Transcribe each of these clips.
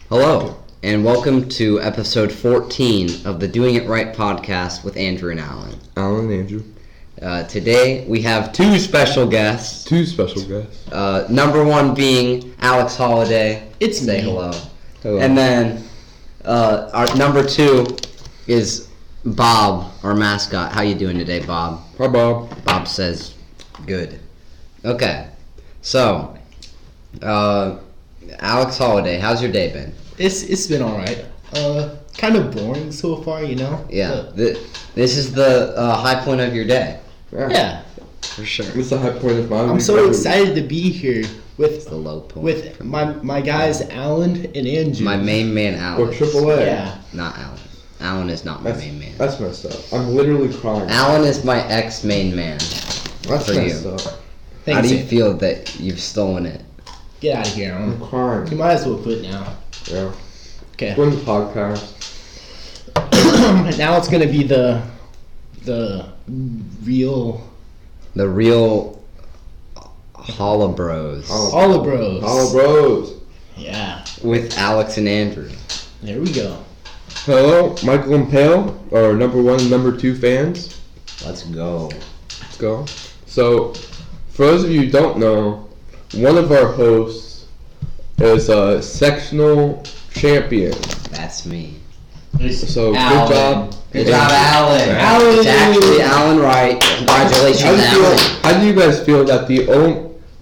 Hello, and welcome to episode 14 of the Doing It Right podcast with Andrew and Alan. Alan and Andrew. Today we have two special guests. Number one being Alex Holliday. Say hello. Hello. And then our number two is Bob, our mascot. How you doing today, Bob? Hi, Bob. Bob says good. Okay, so Alex Holliday, how's your day been? It's been alright. Kind of boring so far, you know? Yeah, this is the high point of your day. Yeah. For sure. This is the high point of mine. I'm so excited to be here with The low point. with my guys Alan and Andrew. My main man, Or Alex. AAA. Yeah. Not Alan. Alan is not my main man. That's messed up. I'm literally crying. Alan is my ex-main man. That's for messed you. up. Thanks, How do you Andrew. feel that you've stolen it? Get out of here, Alan. I'm crying. You might as well quit now. Yeah. Okay. Doing the podcast. Now it's gonna be the real The real Holla Bros Holla Bros. Hello, bros. Yeah. with Alex and Andrew. There we go. Hello, Michael and Pale, our number one and number two fans. Let's go. Let's go. So, for those of you who don't know, one of our hosts is a sectional champion. That's me. So, Alan. good job. Good job, Alan. Alan. It's actually Alan Wright. Congratulations, Alan. How do you guys feel that the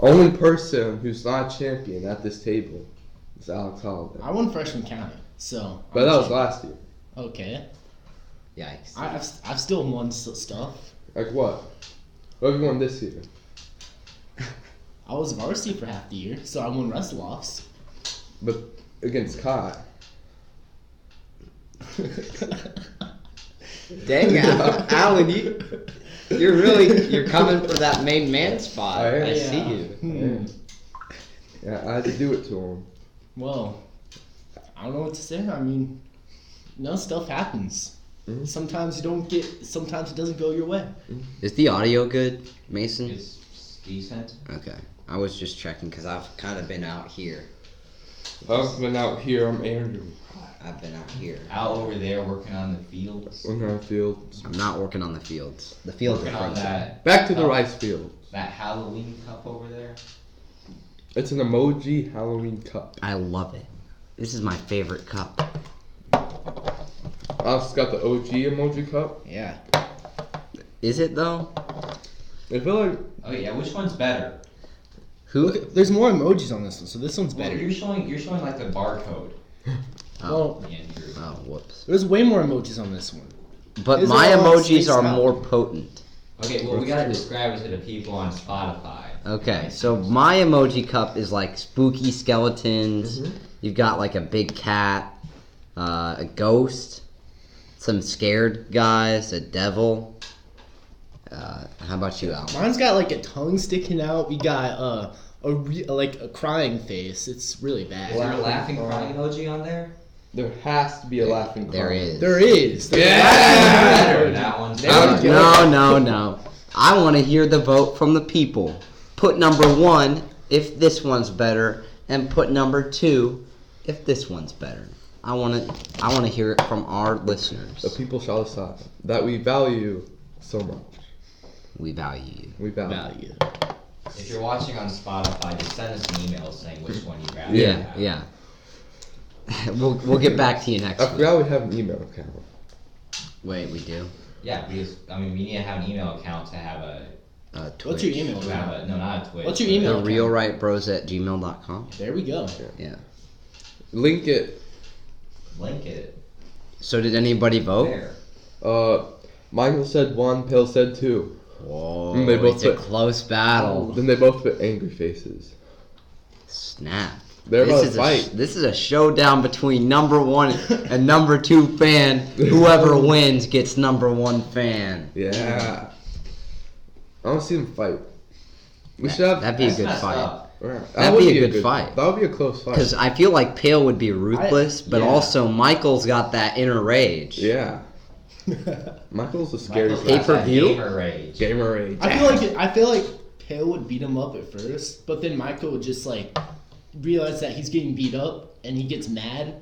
only person who's not a champion at this table is Alex Holliday? I won freshman county, so. But that was last year. Okay. Yikes. I've still won stuff. Like what? What have you won this year? I was varsity for half the year, so I won wrestle-offs. But against Kai. Dang, Alan, you're coming for that main man spot. I am. I see Yeah. you. Yeah, I had to do it to him. Well, I don't know what to say. I mean, stuff happens. Mhm. Sometimes sometimes it doesn't go your way. Is the audio good, Mason? It's decent. Okay. I was just checking because I've kind of been out here. I've been out here. I'm Andrew. I've been out here. Out over there working on the fields. On our field. I'm not working on the fields. The fields are Working on frozen. that Back to the rice field. that Halloween cup over there. It's an emoji Halloween cup. I love it. This is my favorite cup. I also got the OG emoji cup. Yeah. Is it though? I feel like Oh yeah, which one's better? Who? Look, there's more emojis on this one, so this one's Well, better. you're showing like the barcode. Oh. Andrew. Oh, whoops. There's way more emojis on this one. But Is it my all, like, emojis spaced are out? more potent. Okay, well we gotta describe it to the people on Spotify. Okay, so my emoji cup is like spooky skeletons. Mhm. You've got like a big cat, a ghost, some scared guys, a devil. How about you, Al? Mine's got like a tongue sticking out. We got a crying face. It's really Is bad. there a laughing crying emoji on there? there has to be a laughing There clown. is. There is. Better. That one's There better. we go. No. I want to hear the vote from the people. Put number 1 if this one's better, and put number 2 if this one's better. I want to hear it from our The listeners. people shall decide that we value so much. We value you. We value. Value. If you're watching on Spotify, just send us an email saying which one you'd rather have. Yeah. We'll get back to you next I week. forgot we have an email account. Wait, we do. Yeah, because we need to have an email account to have a Twitch. What's your email? to have a no, not a Twitch. What's your but- email? The realrightbros@gmail.com. There we go. Yeah. Link it. Link it. So did anybody vote? There. Michael said 1, Pale said 2. Whoa, They both it's a put- close battle. Then they both put angry faces. Snap. They're about to is fight. This is a showdown between number 1 and number 2 fan. Whoever wins gets number 1 fan. Yeah. I want to see them fight. We should have. That'd be a That's good messed fight. up. That That'd would be a good fight. That would be a close fight. Because I feel like Pale would be ruthless, but yeah. also Michael's got that inner rage. Yeah. Michael's a scary Michael's guy. got that Pay-per-view? gamer rage. Gamer rage. I feel like Pale would beat him up at first, but then Michael would just like realize that he's getting beat up and he gets mad,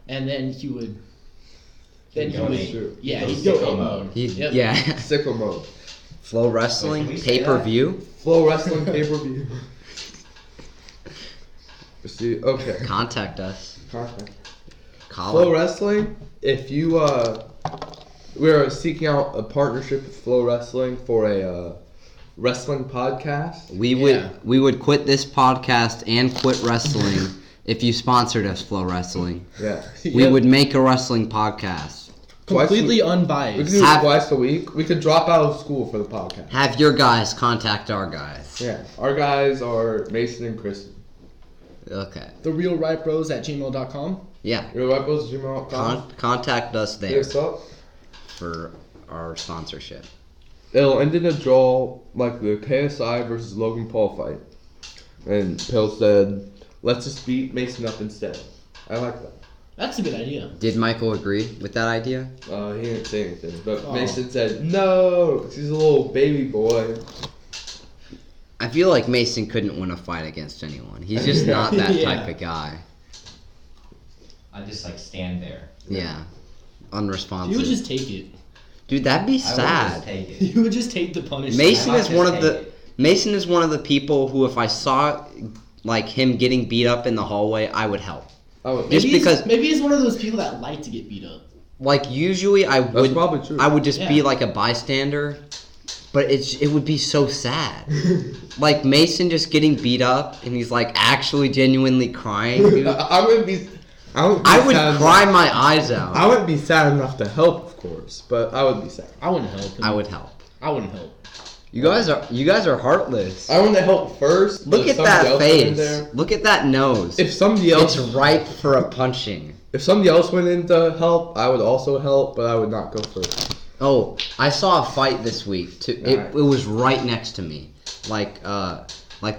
and then he would. Then he Go would. shoot. Yeah, Go he'd go sicko in mode. mode. He's, Yep. Yeah. Sicko mode. Flow Wrestling, Wait, can we say pay-per-view. Flow Wrestling pay-per-view. See, okay. Contact us. Contact. Call Flow it. Wrestling, if you, we are seeking out a partnership with Flow Wrestling for a, wrestling podcast. We Yeah. would quit this podcast and quit wrestling if you sponsored us, Flow Wrestling. Yeah. We would make a wrestling podcast. Completely We could unbiased. do it Have- twice a week. We could drop out of school for the podcast. Have your guys contact our guys. Yeah. Our guys are Mason and Chris. Okay. TheRealRightBros@gmail.com. Yeah. Your webpost@gmail.com. Contact us Hit there us up. for our sponsorship. It'll end in a draw like the KSI versus Logan Paul fight. And Pill said, let's just beat Mason up instead. I like that. That's a good idea. Did Michael agree with that idea? He didn't say anything, but Oh. Mason said, no, 'cause he's a little baby boy. I feel like Mason couldn't win a fight against anyone. He's just not that Yeah. type of guy. I just like stand there. Yeah. You Unresponsive. would just take it. Dude, that'd be I would just sad. take it. You would just take the punishment. Mason I might is one just of the take it. Mason is one of the people who, if I saw like him getting beat up in the hallway, I would help. Just Maybe because- maybe he's one of those people that like to get beat up. Like usually, I That's would probably true. I would just be Yeah. like a bystander, but it would be so sad. Like Mason just getting beat up, and he's like actually genuinely crying. Dude. I wouldn't be. I would I would cry my eyes out. I wouldn't be sad enough to help, of course, but I would be sad. I wouldn't help him. I would help. I wouldn't help. You guys are heartless. I want to help first. Look but at if somebody that else went in face. there- Look at that nose. If somebody It's else, ripe for a punching. if somebody else went in to help, I would also help, but I would not go first. Oh, I saw a fight this week. It Alright. was right next to me. Like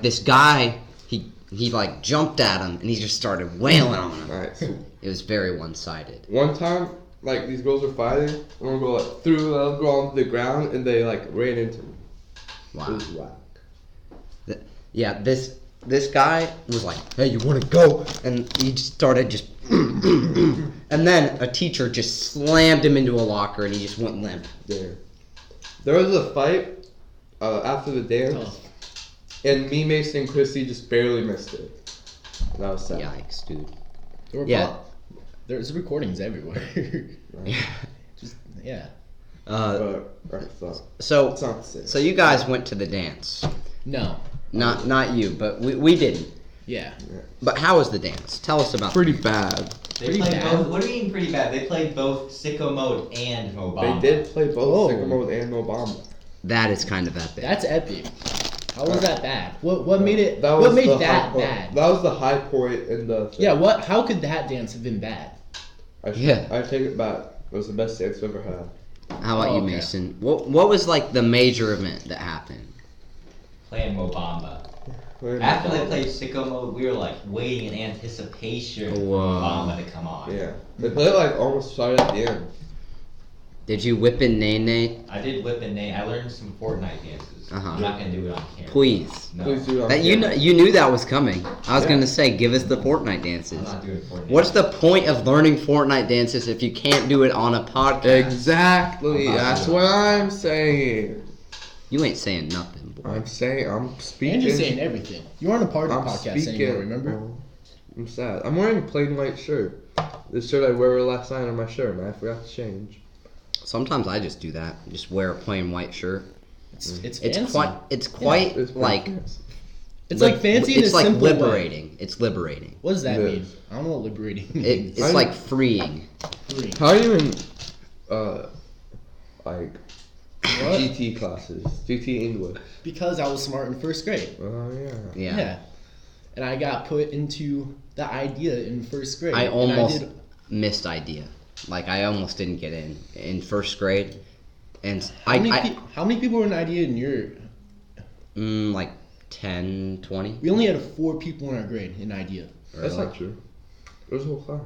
this guy, he like jumped at him and he just started wailing on him. All right. So It was very one-sided. one time, like these girls were fighting, and one girl like threw the other girl onto the ground, and they like ran into me. It Wow. was whack. Yeah, this guy was like, "Hey, you want to go?" And he just started just, and then a teacher just slammed him into a locker, and he just went limp. There was a fight after the dance, Oh. and me, Mason, and Chrissy just barely missed it. That was sad. Yikes, dude. There were Yeah. There's recordings everywhere. Yeah. Just yeah. But I thought So it's not the same. so you guys went to the dance. No. Not you, but we didn't. Yeah. But how was the dance? Tell us about. pretty bad. They Pretty played bad. both. What do you mean pretty bad? They played both sicko mode and Mobamba. They did play both Oh. Sicko Mode and Obama. That is kind of epic. That's epic. How was that bad? What made it? That What was made the that high point. bad? That was the high point in the thing. Yeah. What? How could that dance have been bad? Yeah. I take it back. It was the best dance I've ever had. How about Oh, you, okay. Mason? What was like the major event that happened? Playing Mobamba. After they played sicko mode, we were like waiting in anticipation for Whoa. Mobamba to come on. Yeah. They played like almost right at the end. Did you whip in Nene? I did whip and name. I learned some Fortnite dances. Uh-huh. I'm not gonna do it on camera. Please. No. Please do it on That you camera. knew that was coming. I was Yeah. gonna say, give us the Fortnite I'm dances. not doing Fortnite. What's the point of learning Fortnite dances if you can't do it on a podcast? Exactly. I'm not That's doing what I'm saying. You ain't saying nothing, boy. I'm speaking. And just saying everything. You aren't a part of I'm the podcast speaking. anymore. Remember? Oh, I'm sad. I'm wearing a plain white shirt. This shirt I wore last night on my shirt, and I forgot to change. Sometimes I just do that. Just wear a plain white shirt. It's fancy. It's quite. It's quite It's like. It's like fancy in It's a like simple way. liberating. It's liberating. What does that It mean? is. I don't know what liberating It, means. it's like freeing. Free. How are you in, like, What? GT classes? GT English. Because I was smart in first grade. Oh, yeah. Yeah. And I got put into the idea in first grade. I And almost did, missed idea. Like I almost didn't get in first grade, and how many people were in idea in your? like 10, 20. We only had 4 people in our grade in idea. That's not true. There was a whole class.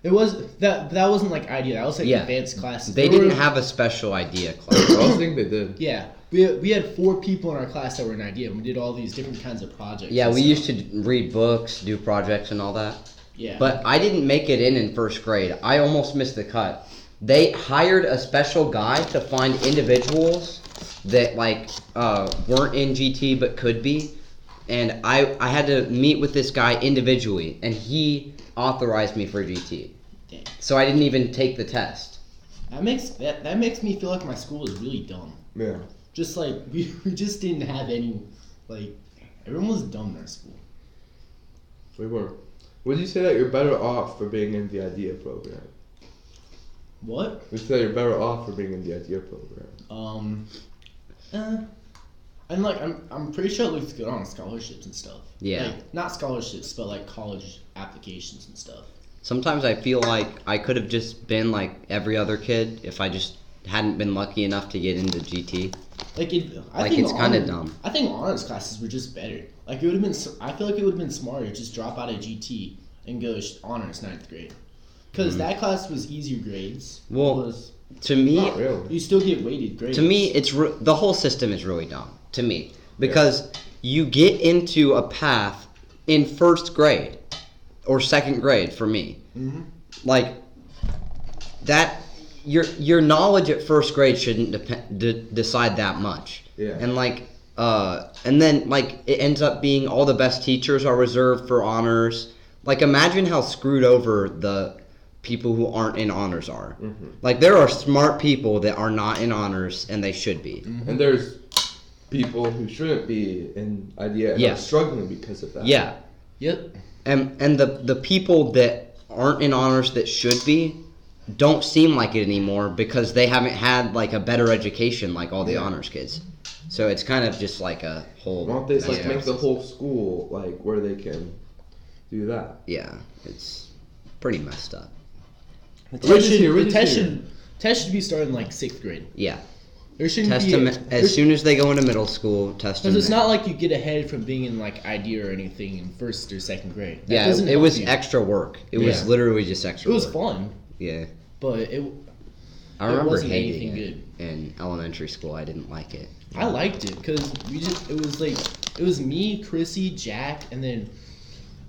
It was that wasn't like idea. That was like Yeah. advanced classes. They There didn't were- have a special idea I class. don't think they did. Yeah, we had 4 people in our class that were an idea. We did all these different kinds of projects. Yeah, and we stuff. used to read books, do projects, and all that. Yeah, But I didn't make it in first grade. I almost missed the cut. They hired a special guy to find individuals that like weren't in GT but could be, and I had to meet with this guy individually, and he authorized me for GT. Dang. So I didn't even take the test. that makes me feel like my school was really dumb. Yeah. Just like we just didn't have any, like, everyone was dumb in our school. We were. Would you say that you're better off for being in the idea program? What? Would you say you're better off for being in the idea program? And like I'm pretty sure it looks good on scholarships and stuff. Yeah. Like, not scholarships, but like college applications and stuff. Sometimes I feel like I could have just been like every other kid if I just hadn't been lucky enough to get into GT. Like I Like, think it's kinda dumb. I think honors classes were just better. Like it would have been. I feel like it would have been smarter to just drop out of GT and go honors 9th grade, because that class was easier grades. Well, It was, To me, Not really. you still get weighted grades. To me, the whole system is really dumb. To me, because you get into a path in first grade or second grade for me, like that. Your knowledge at first grade shouldn't decide that much. Yeah. And and then like it ends up being all the best teachers are reserved for honors. Like imagine how screwed over the people who aren't in honors are. Like there are smart people that are not in honors and they should be. And there's people who shouldn't be in idea and Yeah. are struggling because of that. Yeah. Yep. And the people that aren't in honors that should be don't seem like it anymore because they haven't had like a better education like all the Yeah. honors kids. So it's kind of just like a whole. Why don't they like yeah. make the whole school like where they can do that? Yeah, it's pretty messed up. The We're just test, here, we're the just test here. test should be starting like 6th grade. Yeah, There shouldn't test be them there- as soon as they go into middle school. Test them. Because it's not like you get ahead from being in like idea or anything in 1st or 2nd grade. That Yeah, doesn't it help was you. extra work. It was Yeah. literally just extra. It was work. fun, Yeah, but it I remember wasn't hating anything it in elementary school. I didn't like it. I liked it because it was me, Chrissy, Jack, and then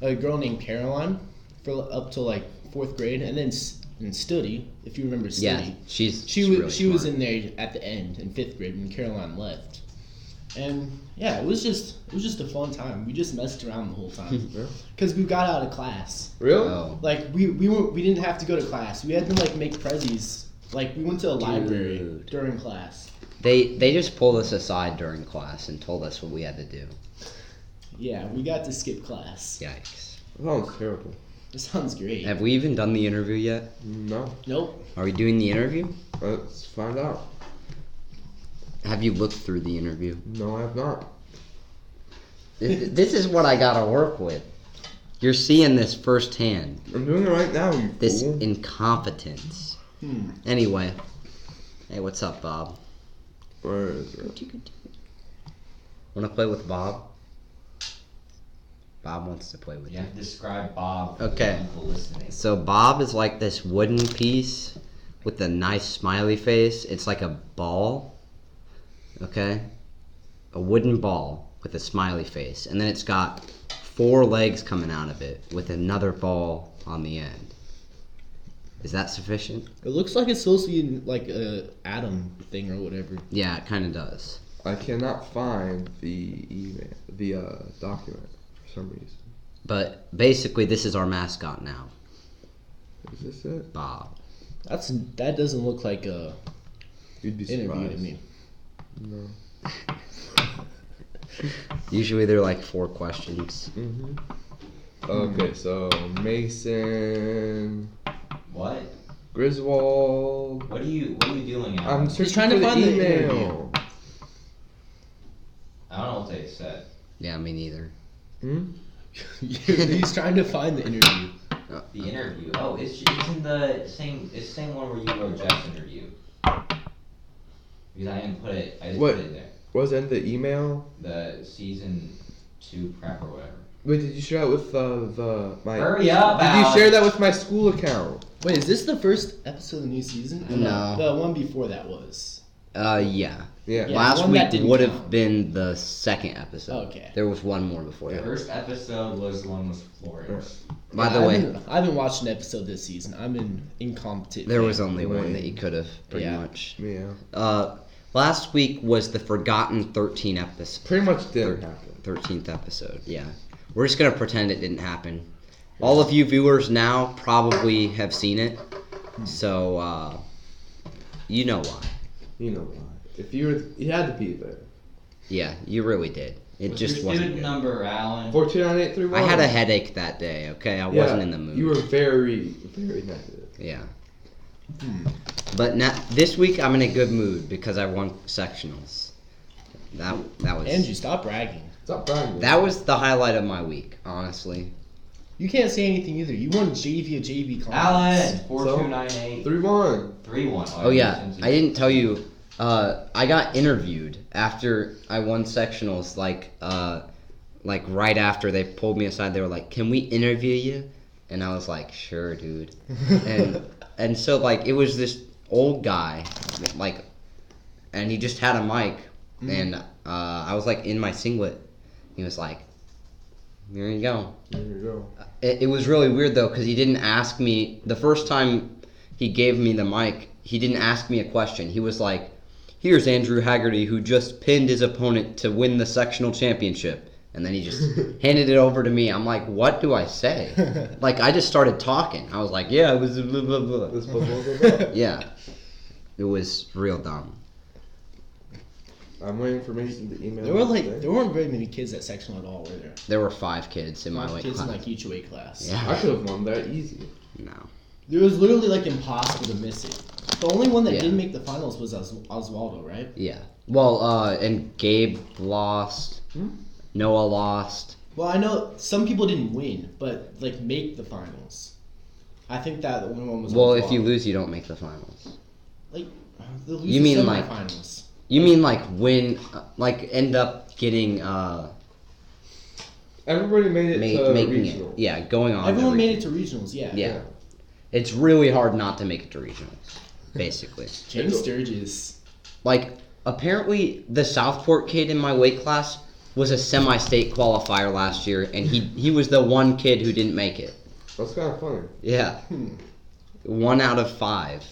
a girl named Caroline for up to like 4th grade, and then Studi, if you remember Studi. Yeah, she was really smart. in there at the end in 5th grade when Caroline left, and yeah, it was just a fun time. We just messed around the whole time because we got out of class. Really? Oh. Like we didn't have to go to class. We had to like make prezzies. Like we went to a library Dude. during class. They just pulled us aside during class and told us what we had to do. Yeah, we got to skip class. Yikes. That sounds terrible. It sounds great. Have we even done the interview yet? No. Nope. Are we doing the interview? Let's find out. Have you looked through the interview? No, I have not. This is what I gotta work with. You're seeing this firsthand. I'm doing it right now, you This fool. incompetence. Anyway. Hey, what's up, Bob? Where is it? Wanna play with Bob? Bob wants to play with You you. have to describe Bob Okay. for people listening. So Bob is like this wooden piece with a nice smiley face. It's like a ball. Okay? A wooden ball with a smiley face. And then it's got 4 legs coming out of it with another ball on the end. Is that sufficient? It looks like it's supposed to be like a atom thing or whatever. Yeah, it kind of does. I cannot find the email, the document for some reason. But basically, this is our mascot now, Is this it? Bob. That doesn't look like a You'd be interview surprised. to me. No. Usually they're like 4 questions. Okay, so Mason, What? Griswold. What are you doing? I'm Alan? searching trying to for find the email. I don't know what they said. Yeah, me neither. He's trying to find the interview. The interview. Oh, it's in the same. It's the same one where you wrote Jeff's interview. Because I didn't put it. I just What? put it there. Was in the email? The season 2 prep or whatever. Wait, did you share that with my? Hurry up, Did Alex. you share that with my school account? Wait, is this the first episode of the new season? No. The one before that was. Yeah. Yeah. Yeah. Last one that week didn't would have count. been the second episode. Okay. There was one more before The that. first episode was the one with Flores. By the I way, haven't watched an episode this season. I'm an incompetent. there fan. was only one that you could have, pretty Yeah. much. Yeah. Last week was the forgotten 13 episode. Pretty much didn't happen. 13th episode, yeah. We're just going to pretend it didn't happen. All of you viewers now probably have seen it. So, you know why. You know why? If you had to be there. Yeah, you really did. It What's just your wasn't student good. number, Alan? 429-831. I had a headache that day, okay? I wasn't in the mood. You were very, very negative. Yeah. But this week I'm in a good mood because I won sectionals. That was Andrew, stop bragging. Stop bragging. that was the highlight of my week, honestly. You can't say anything either. You won JV conference. Alan! 4298 3-1. 31. Oh yeah, I didn't tell you. I got interviewed after I won sectionals. Like right after they pulled me aside, they were like, "Can we interview you?" And I was like, "Sure, dude." and so like it was this old guy, like, and he just had a mic, and I was like in my singlet. He was like, "Here you go." There you go. It was really weird though, because he didn't ask me the first time he gave me the mic. He didn't ask me a question. He was like, "Here's Andrew Haggerty, who just pinned his opponent to win the sectional championship," and then he just handed it over to me. I'm like, "What do I say?" Like I just started talking. I was like, "Yeah, it was blah blah blah." This blah, blah, blah, blah. Yeah, it was real dumb. I'm waiting for Mason to email. There weren't very many kids at sectional at all, were there? There were 5 kids in my 5 weight kids class. in like each weight class. Yeah. I could have won that easy. No. It was literally like impossible to miss it. The only one that Yeah. didn't make the finals was Oswaldo, right? Yeah. Well, and Gabe lost. Noah lost. Well, I know some people didn't win, but like make the finals. I think that the only one was. Well, Oswaldo. if you lose, you don't make the finals. like, the You mean, like- semifinals. You mean like win, like end up getting Everybody made it to making regional. it? Yeah, going on. Everyone every- made it to regionals, yeah. Yeah. It's really hard not to make it to regionals, basically. James Sturgis. Like apparently, the Southport kid in my weight class was a semi-state qualifier last year, and he was the one kid who didn't make it. That's kind of funny. Yeah. 1 out of 5.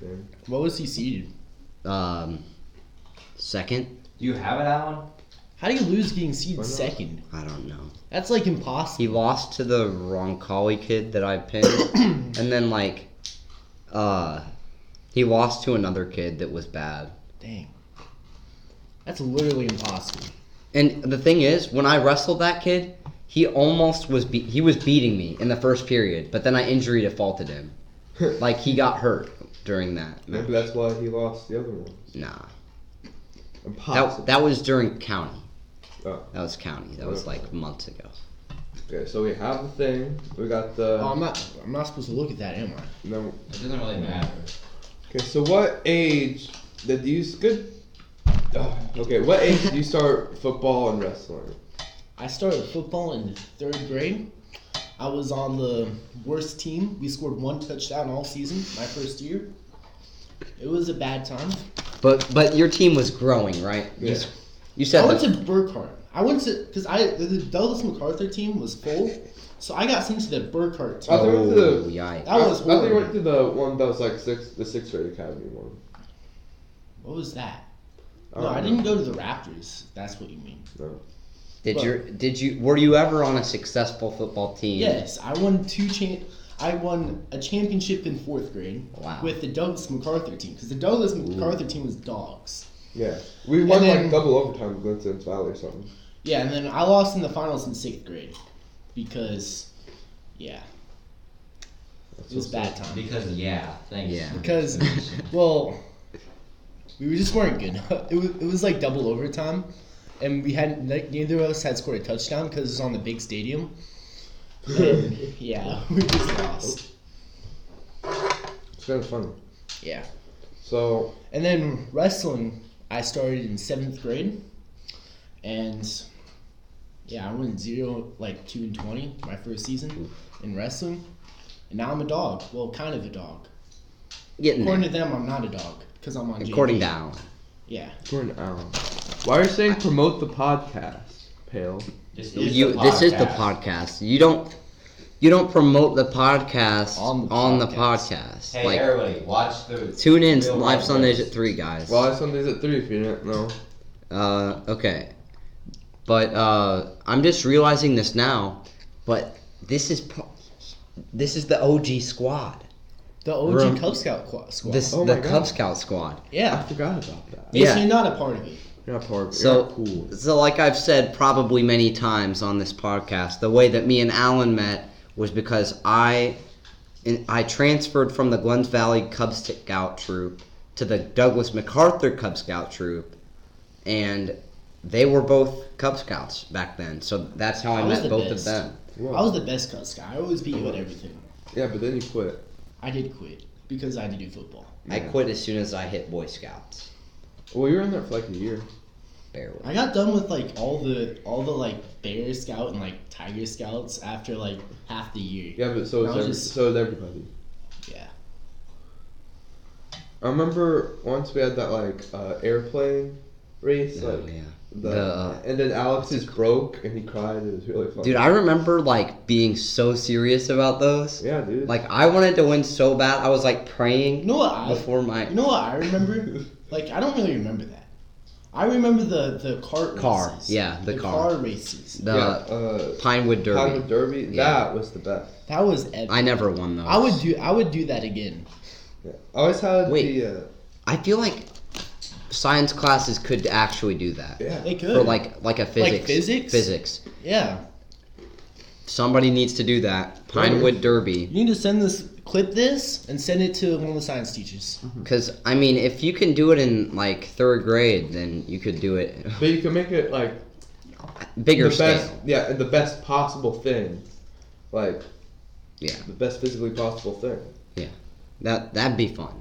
Man. What was he seeded? Second? Do you have it, Alan? How do you lose getting Why seeded not? second? I don't know. That's like impossible. He lost to the Roncalli kid that I pinned, and then like, he lost to another kid that was bad. Dang. That's literally impossible. And the thing is, when I wrestled that kid, he almost was he was beating me in the first period, but then I injury defaulted him. Like he got hurt during that match. Maybe that's why he lost the other one. Nah, Impossible. that was during county. Oh. That was county. That was like months ago. Okay, so we have the thing. We got the. Oh, I'm not supposed to look at that, am I? No. It doesn't really matter. Okay, so what age did you okay, what age did you start football and wrestling? I started football in 3rd grade. I was on the worst team. We scored 1 touchdown all season, my first year. It was a bad time. But your team was growing, right? Yeah. You said I went that- to Burkhart. I went to, because the Douglas MacArthur team was full, so I got sent to the Burkhart team. I thought you went to Oh, the. yikes. That was I thought you horrible. went to the one that was like the 6th grade academy one. What was that? I No, don't I know. didn't go to the Raptors. That's what you mean. No. Were you ever on a successful football team? Yes, I won I won a championship in 4th grade Wow. with the Douglas MacArthur team, because the Douglas MacArthur team was dogs. Yeah. We won then- like double overtime with Glenn Valley or something. Yeah, and then I lost in the finals in 6th grade because, yeah, it was bad time. Because, thanks. Yeah. Because, well, we just weren't good. It was like double overtime, and neither of us had scored a touchdown because it was on the big stadium. And, yeah, we just lost. It's kind of funny. Yeah. So And then wrestling, I started in 7th grade, And yeah, I went 2 and 20 my first season in wrestling, and now I'm a dog. Well, kind of a dog. According to them, I'm not a dog because I'm on. According to Alan. Yeah. According to Alan. Why are you saying promote the podcast, Pale? This This is the podcast. You don't promote the podcast on the podcast. Hey, everybody, watch the. Tune in Real live Life Sundays Bros. at 3, guys. Well, Sundays at 3 if you didn't know. Okay. But I'm just realizing this now. But this is the OG squad. The OG Cub Scout squad. The Cub Scout squad. I Yeah. forgot about that. Yeah. Yeah. You're not a part of it. You're not part of it. So, You're not cool. so like I've said probably many times on this podcast, the way that me and Alan met was because I transferred from the Glens Valley Cub Scout troop to the Douglas MacArthur Cub Scout troop, and they were both Cub Scouts back then. So that's how I I was met the both best. of them. I was the best Cub Scout. I always beat you at everything. Yeah, but then you quit. I did quit because I had to do football. I quit as soon as I hit Boy Scouts. Well, you were in there for like a year. Barely. I got done with all the Bear Scout and Tiger Scouts after half the year. Yeah, but so is everybody. Yeah. I remember once we had that airplane race. Oh, yeah. And then Alex's broke and he cried. It was really fun. Dude, I remember being so serious about those. Yeah, dude. I wanted to win so bad. I was praying You know what before my You know what I remember? I don't really remember that. I remember the kart Car, races. yeah, the car races. Pinewood Derby. Pinewood Derby. Yeah. That was the best. That was epic. I never won those. I would do that again. Yeah. I always had Wait. the. I feel like science classes could actually do that. Yeah. They could. For like a physics. physics? Physics. Yeah. Somebody needs to do that. Pinewood Derby. You need to clip this and send it to one of the science teachers. Because if you can do it in 3rd grade, then you could do it But you can make it bigger the scale. best. Yeah, and the best possible thing. Yeah. The best physically possible thing. That'd be fun.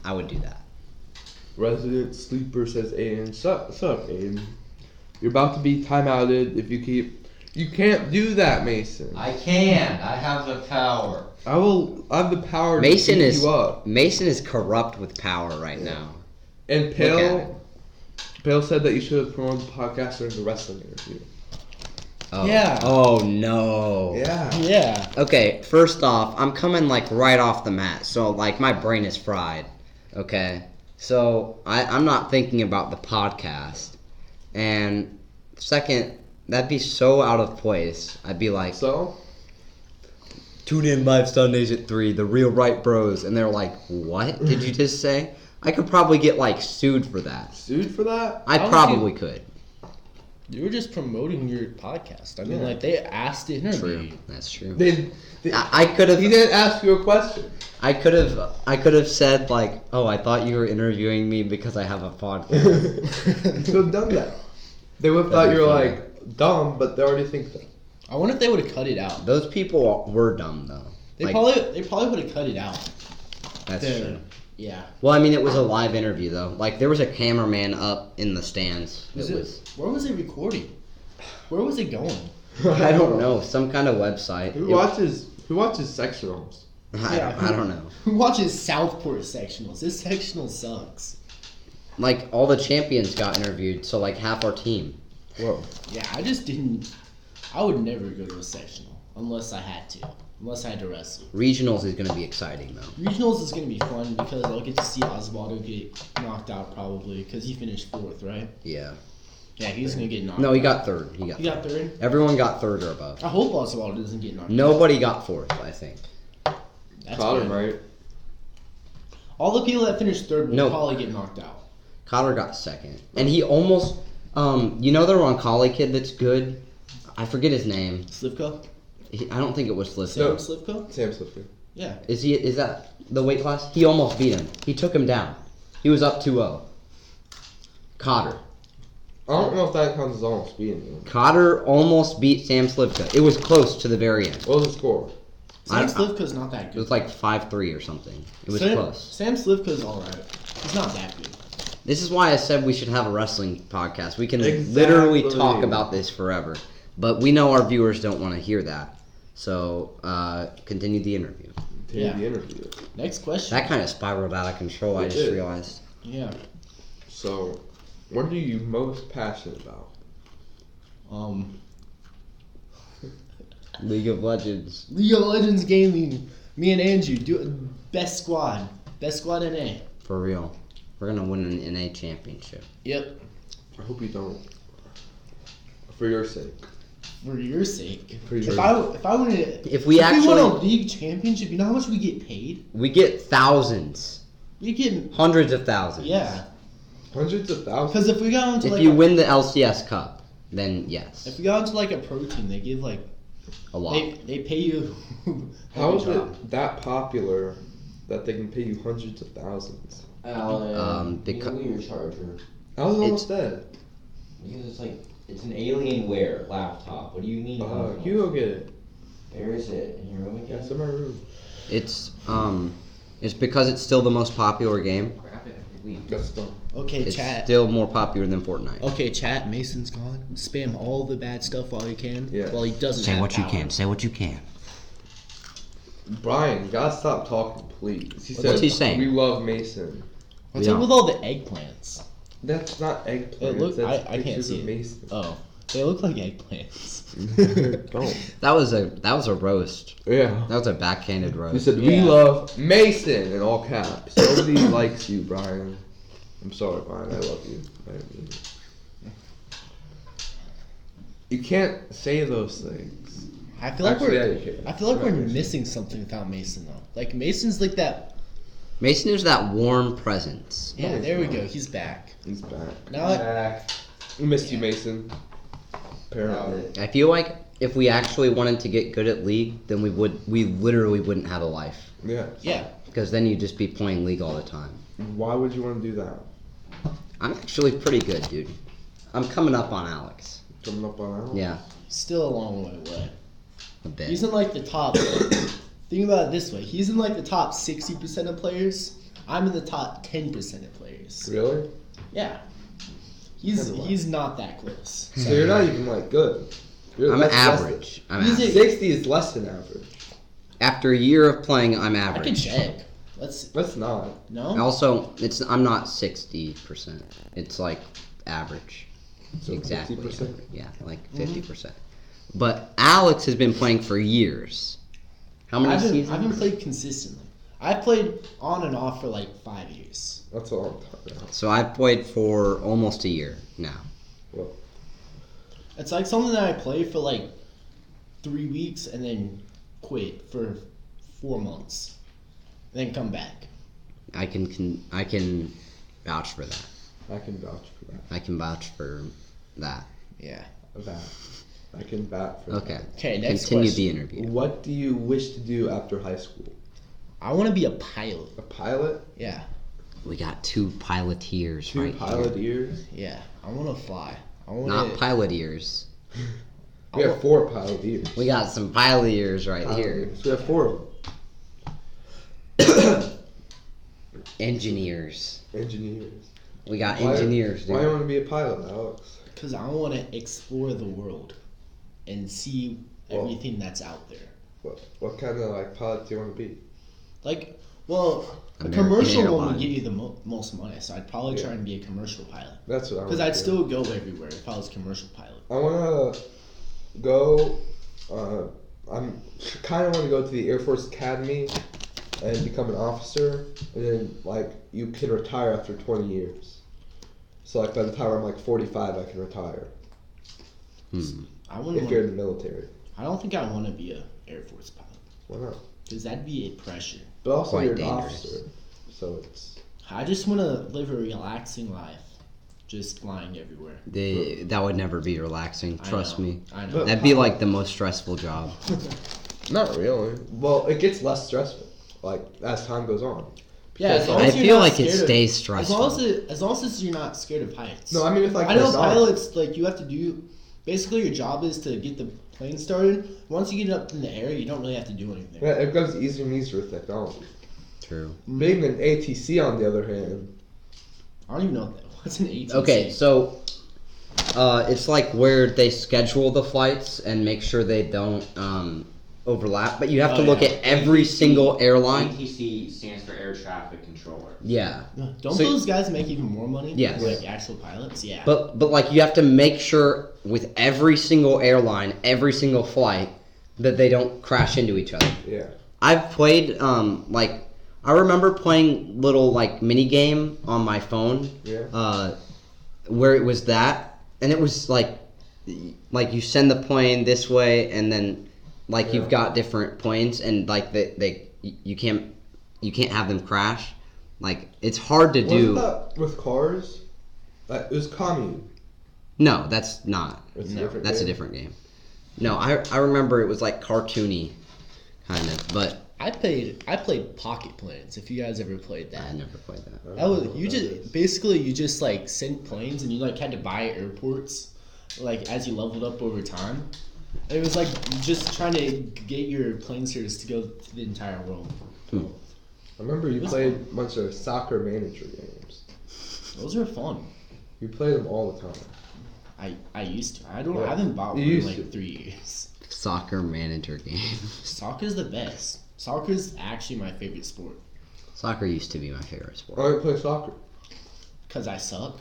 I would do that. Resident Sleeper says, Aiden. Sup, Aiden? You're about to be timeouted if you keep. You can't do that, Mason. I can. I have the power. I have the power Mason to beat is you up. Mason is corrupt with power right now. And Look at Pale said that you should have promoted the podcast during the wrestling interview. Oh. Yeah. Oh no. Yeah. Yeah. Okay, first off, I'm coming right off the mat, so my brain is fried. Okay, so I'm not thinking about the podcast, and second, that'd be so out of place. I'd be like, So? tune in live Sundays at 3, the real Wright Bros, and they're like, what did you just say? I could probably get sued for that. Sued for that? I How would probably could. You were just promoting your podcast. I mean, Yeah. they asked to interview True, you. that's true. I could have. He didn't ask you a question. I could have said oh, I thought you were interviewing me because I have a podcast. You could have done that. They would have thought That'd you be were funny. dumb, but they already think that. I wonder if they would have cut it out. Those people were dumb though. They probably would have cut it out. That's They're- true. Yeah. Well, I mean, it was a live interview though. There was a cameraman up in the stands. Where was it recording? Where was it going? I don't know, some kind of website. Who watches sectionals? I don't know. Who watches Southport sectionals? This sectional sucks. All the champions got interviewed, so half our team. Whoa. Yeah, I just didn't. I would never go to a sectional unless I had to. Unless I had to wrestle. Regionals is gonna be exciting though. Regionals is going to be fun because I'll get to see Osvaldo get knocked out probably because he finished 4th, right? Yeah. Yeah, he's going to get knocked out. No, he got 3rd. He got 3rd? Everyone got 3rd or above. I hope Osvaldo doesn't get knocked out. Nobody got 4th, I think. That's Caught him, good. right? All the people that finished 3rd will No. probably get knocked out. Cotter got 2nd, and he almost. The Roncalli kid that's good. I forget his name. Slivko? I don't think it was Sam Slivko. Slivko? Sam Slifter. Yeah. Is that the weight class? He almost beat him. He took him down. He was up 2-0. Cotter. I don't know if that counts as almost beating you. Cotter almost beat Sam Slivka. It was close to the very end. What was the score? Sam Slivko's not that It good. was 5-3 or something. It was Sam, close. Sam Slivko's alright. He's not that good. This is why I said we should have a wrestling podcast. We can Exactly. literally talk about this forever. But we know our viewers don't want to hear that. So, continue the interview. Yeah. The interview. Next question. That kind of spiraled out of control, I It just did. realized. Yeah. So, what are you most passionate about? League of Legends. League of Legends gaming. Me and Andrew do best squad. Best squad in A. For real. We're going to win an NA championship. Yep. I hope you don't. For your sake. For your sake. For your If I win it, If we won a actually... league championship, you know how much we get paid? We get thousands. We get Hundreds of thousands. yeah. Hundreds of thousands. Because if we got into If like you win the LCS Cup, then yes. if we got into like a pro team, they give like A lot. they pay you. How is every job. it that popular that they can pay you hundreds of thousands? Because- your charger. How is it It's- almost dead? Because it's an Alienware laptop. What do you mean? You go get it. Where is it? In your room again? Yeah, it's in my room. It's because it's still the most popular game. Grab it every week. That's done. Okay, It's chat. still more popular than Fortnite. Okay, chat. Mason's gone. Spam all the bad stuff while you can. Yeah. While he doesn't. Say have what you power. can. Say what you can. Brian, you gotta stop talking, please. What's he saying? We love Mason. What's Yeah. up with all the eggplants? That's not eggplants. It look- That's I can't pictures see of it. Mason. Oh, they look like eggplants. Don't. That was a roast. Yeah. That was a backhanded You roast. said we Yeah. love Mason in all caps. Nobody likes you, Brian. I'm sorry, Brian. I love you. I mean, you can't say those things. I feel like Actually, we're. yeah, you can. I feel like Yeah, we're Mason. missing something without Mason though. Like Mason's like that. Mason is that warm presence. Yeah, he's there we not. go. He's back. He's back. Now I, Back. We missed you, Mason. Apparently. I feel like if we actually wanted to get good at League, then we literally wouldn't have a life. Yeah. yeah. Because then you'd just be playing League all the time. Why would you want to do that? I'm actually pretty good, dude. I'm coming up on Alex. Coming up on Alex? Yeah, Still a long way away. a bit. He's in like the top. Think about it this way: he's in like the top 60% of players. I'm in the top 10% of players. Really? Yeah. He's Kinda he's not that close. So you're not even like good. I'm that's less than- average. I'm He's average. 60 is less than average. After a year of playing, I'm I average. can check. Let's That's not. no. Also, I'm not 60%. It's like average. So Exactly. 50%? Yeah, like 50%. But Alex has been playing for years. How many I seasons? haven't played consistently. I've played on and off for like 5 years. That's all I'm talking about. So I've played for almost a year now. Well, It's like something that I play for like 3 weeks and then quit for 4 months, and then come back. I can vouch for that. I can vouch for that. I can vouch for that. Yeah. That. I can vouch for Okay. Okay. Next Continue question. the that. interview. What do you wish to do after high school? I want to be a pilot. A pilot? Yeah. We got 2 piloteers 2 right pilot here. ears? Yeah. I want to fly. I want Not to. pilot ears. We have 4 pilot ears. We got some pilot ears right Pilot here. ears. We have 4 of Engineers. them. Engineers. We got Why- engineers, Why do dude. you want to be a pilot, Alex? Because I want to explore the world and see Well- everything that's out there. What kind of like pilot do you want to be? Like, well, a American commercial one would Airlines. give you the most money, so I'd probably try Yeah. and be a commercial pilot. That's what I want. Because I'd still go everywhere if I was commercial pilot. I want to go. I'm kind of want to go to the Air Force Academy and become an officer, and then like you can retire after 20 years. So like by the time I'm like 45, I can retire I wouldn't. if you're Want, in the military. I don't think I want to be a Air Force pilot Why not? because that'd be a pressure. But also Quite you're an dangerous. officer, so it's I just want to live a relaxing life, just flying everywhere. That would never be relaxing. I Trust know, me. I know. But- That'd be like the most stressful job. not really. Well, it gets less stressful like as time goes on. Yeah, as Because- long I as you're feel not like it scared of- stays As stressful. long as you're not scared of heights. No, I mean if like I know there's not- pilots like you have to do. Basically, your job is to get the plane started. Once you get it up in the air, you don't really have to do anything. Yeah, it goes easier and easier with technology. True. Being an ATC, on the other hand, I don't even know what's an ATC. Okay, so it's like where they schedule the flights and make sure they don't overlap. But you have to look at every single airline. ATC stands for Air Traffic Controller. Yeah. Don't So- those guys make even more money? Yes. Like actual pilots? Yeah. But like you have to make sure with every single airline, every single flight, that they don't crash into each other. Yeah. I've played like I remember playing little like mini game on my phone. Yeah. Where it was that, and it was like you send the plane this way, and then like you've got different planes, and like you can't have them crash. Like it's hard to do. Wasn't that with cars? It was commune. No, that's not. It's a No, different That's a game. different game. No, I remember it was like cartoony, kind of, but I played Pocket Planes. If you guys ever played I that. never played that. That was you just like sent planes and you like had to buy airports like as you leveled up over time. And it was like just trying to get your plane service to go to the entire world. I remember you It was played fun. a bunch of soccer manager games. Those are fun. You play them all the time. I used to. I Yeah. haven't bought You one in used like to. 3 years. Soccer manager game. Soccer's the best. Soccer's actually my favorite sport. Soccer used to be my favorite sport. I didn't play soccer. Cause I suck.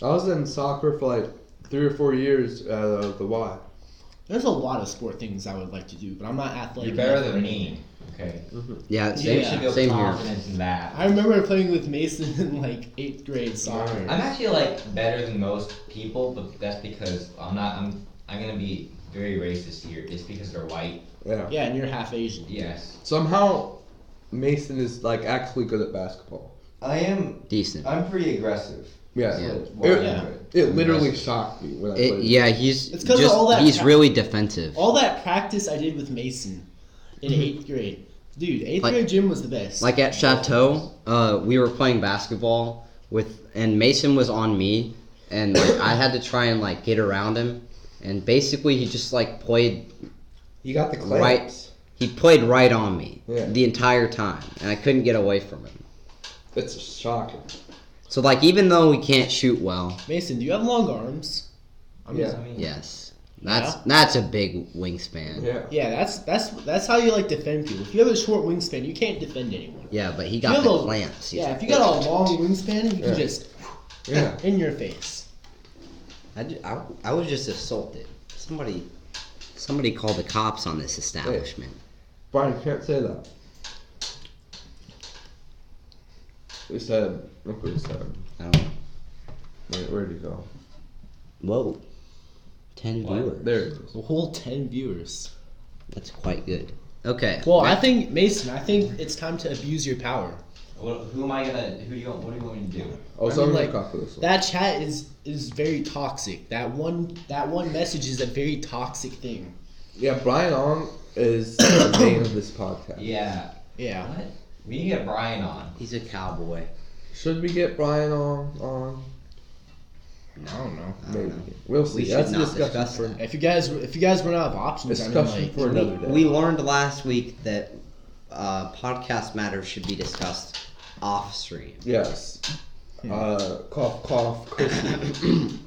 I was in soccer for like 3 or 4 years at the Y. There's a lot of sport things I would like to do, but I'm not athletic. You're better enough for than anything. me. Okay. Yeah, Yeah. same, You should feel same here. confidence in that. I remember playing with Mason in like 8th grade soccer. I'm actually like better than most people, but that's because I'm gonna be very racist here. It's because they're white. Yeah. Yeah, and you're half Asian. Yes. Somehow, Mason is like actually good at basketball. I am. Decent. I'm pretty aggressive. Yeah. Yeah. It, Yeah. it literally shocked me when I played. Yeah, he's It's 'cause of all that he's pra- really defensive. All that practice I did with Mason in 8th grade. Dude, 8th Like- grade gym was the best. Like at Chateau, we were playing basketball and Mason was on me, and like I had to try and like get around him, and basically he just like played You got the clamps. right. He played right on me Yeah. the entire time, and I couldn't get away from him. It's shocking. So like even though we can't shoot well, Mason, do you have long arms? I'm Yeah. just- yes, that's a big wingspan. Yeah. yeah, that's how you like defend people. If you have a short wingspan, you can't defend anyone. Yeah, but he If got you the have a- clamps. Yeah, if you got a long wingspan, you Yeah. can just Yeah. in your face. I was just assaulted. Somebody called the cops on this establishment. Brian, you can't say that. We said, look what we said. I don't know. Wait, where'd he go? Whoa, 10 viewers. There it is. A whole 10 viewers. That's quite good. Okay. Well, I think Mason, I think it's time to abuse your power. Who am I gonna? What do you want me to do? Oh, I so I'm mean, gonna like, copy this one. That chat is very toxic. That one message is a very toxic thing. Yeah, Brian Ong is the name of this podcast. Yeah. Yeah. What? We need to get Brian on. He's a cowboy. Should we get Brian on? I don't know. I don't Maybe. know. We'll see. We should That's a not discussion discuss for that. If you guys run out of options, I mean, discussion like, for another day. We learned last week that podcast matters should be discussed off stream. Yes. Cough, cough, Christy.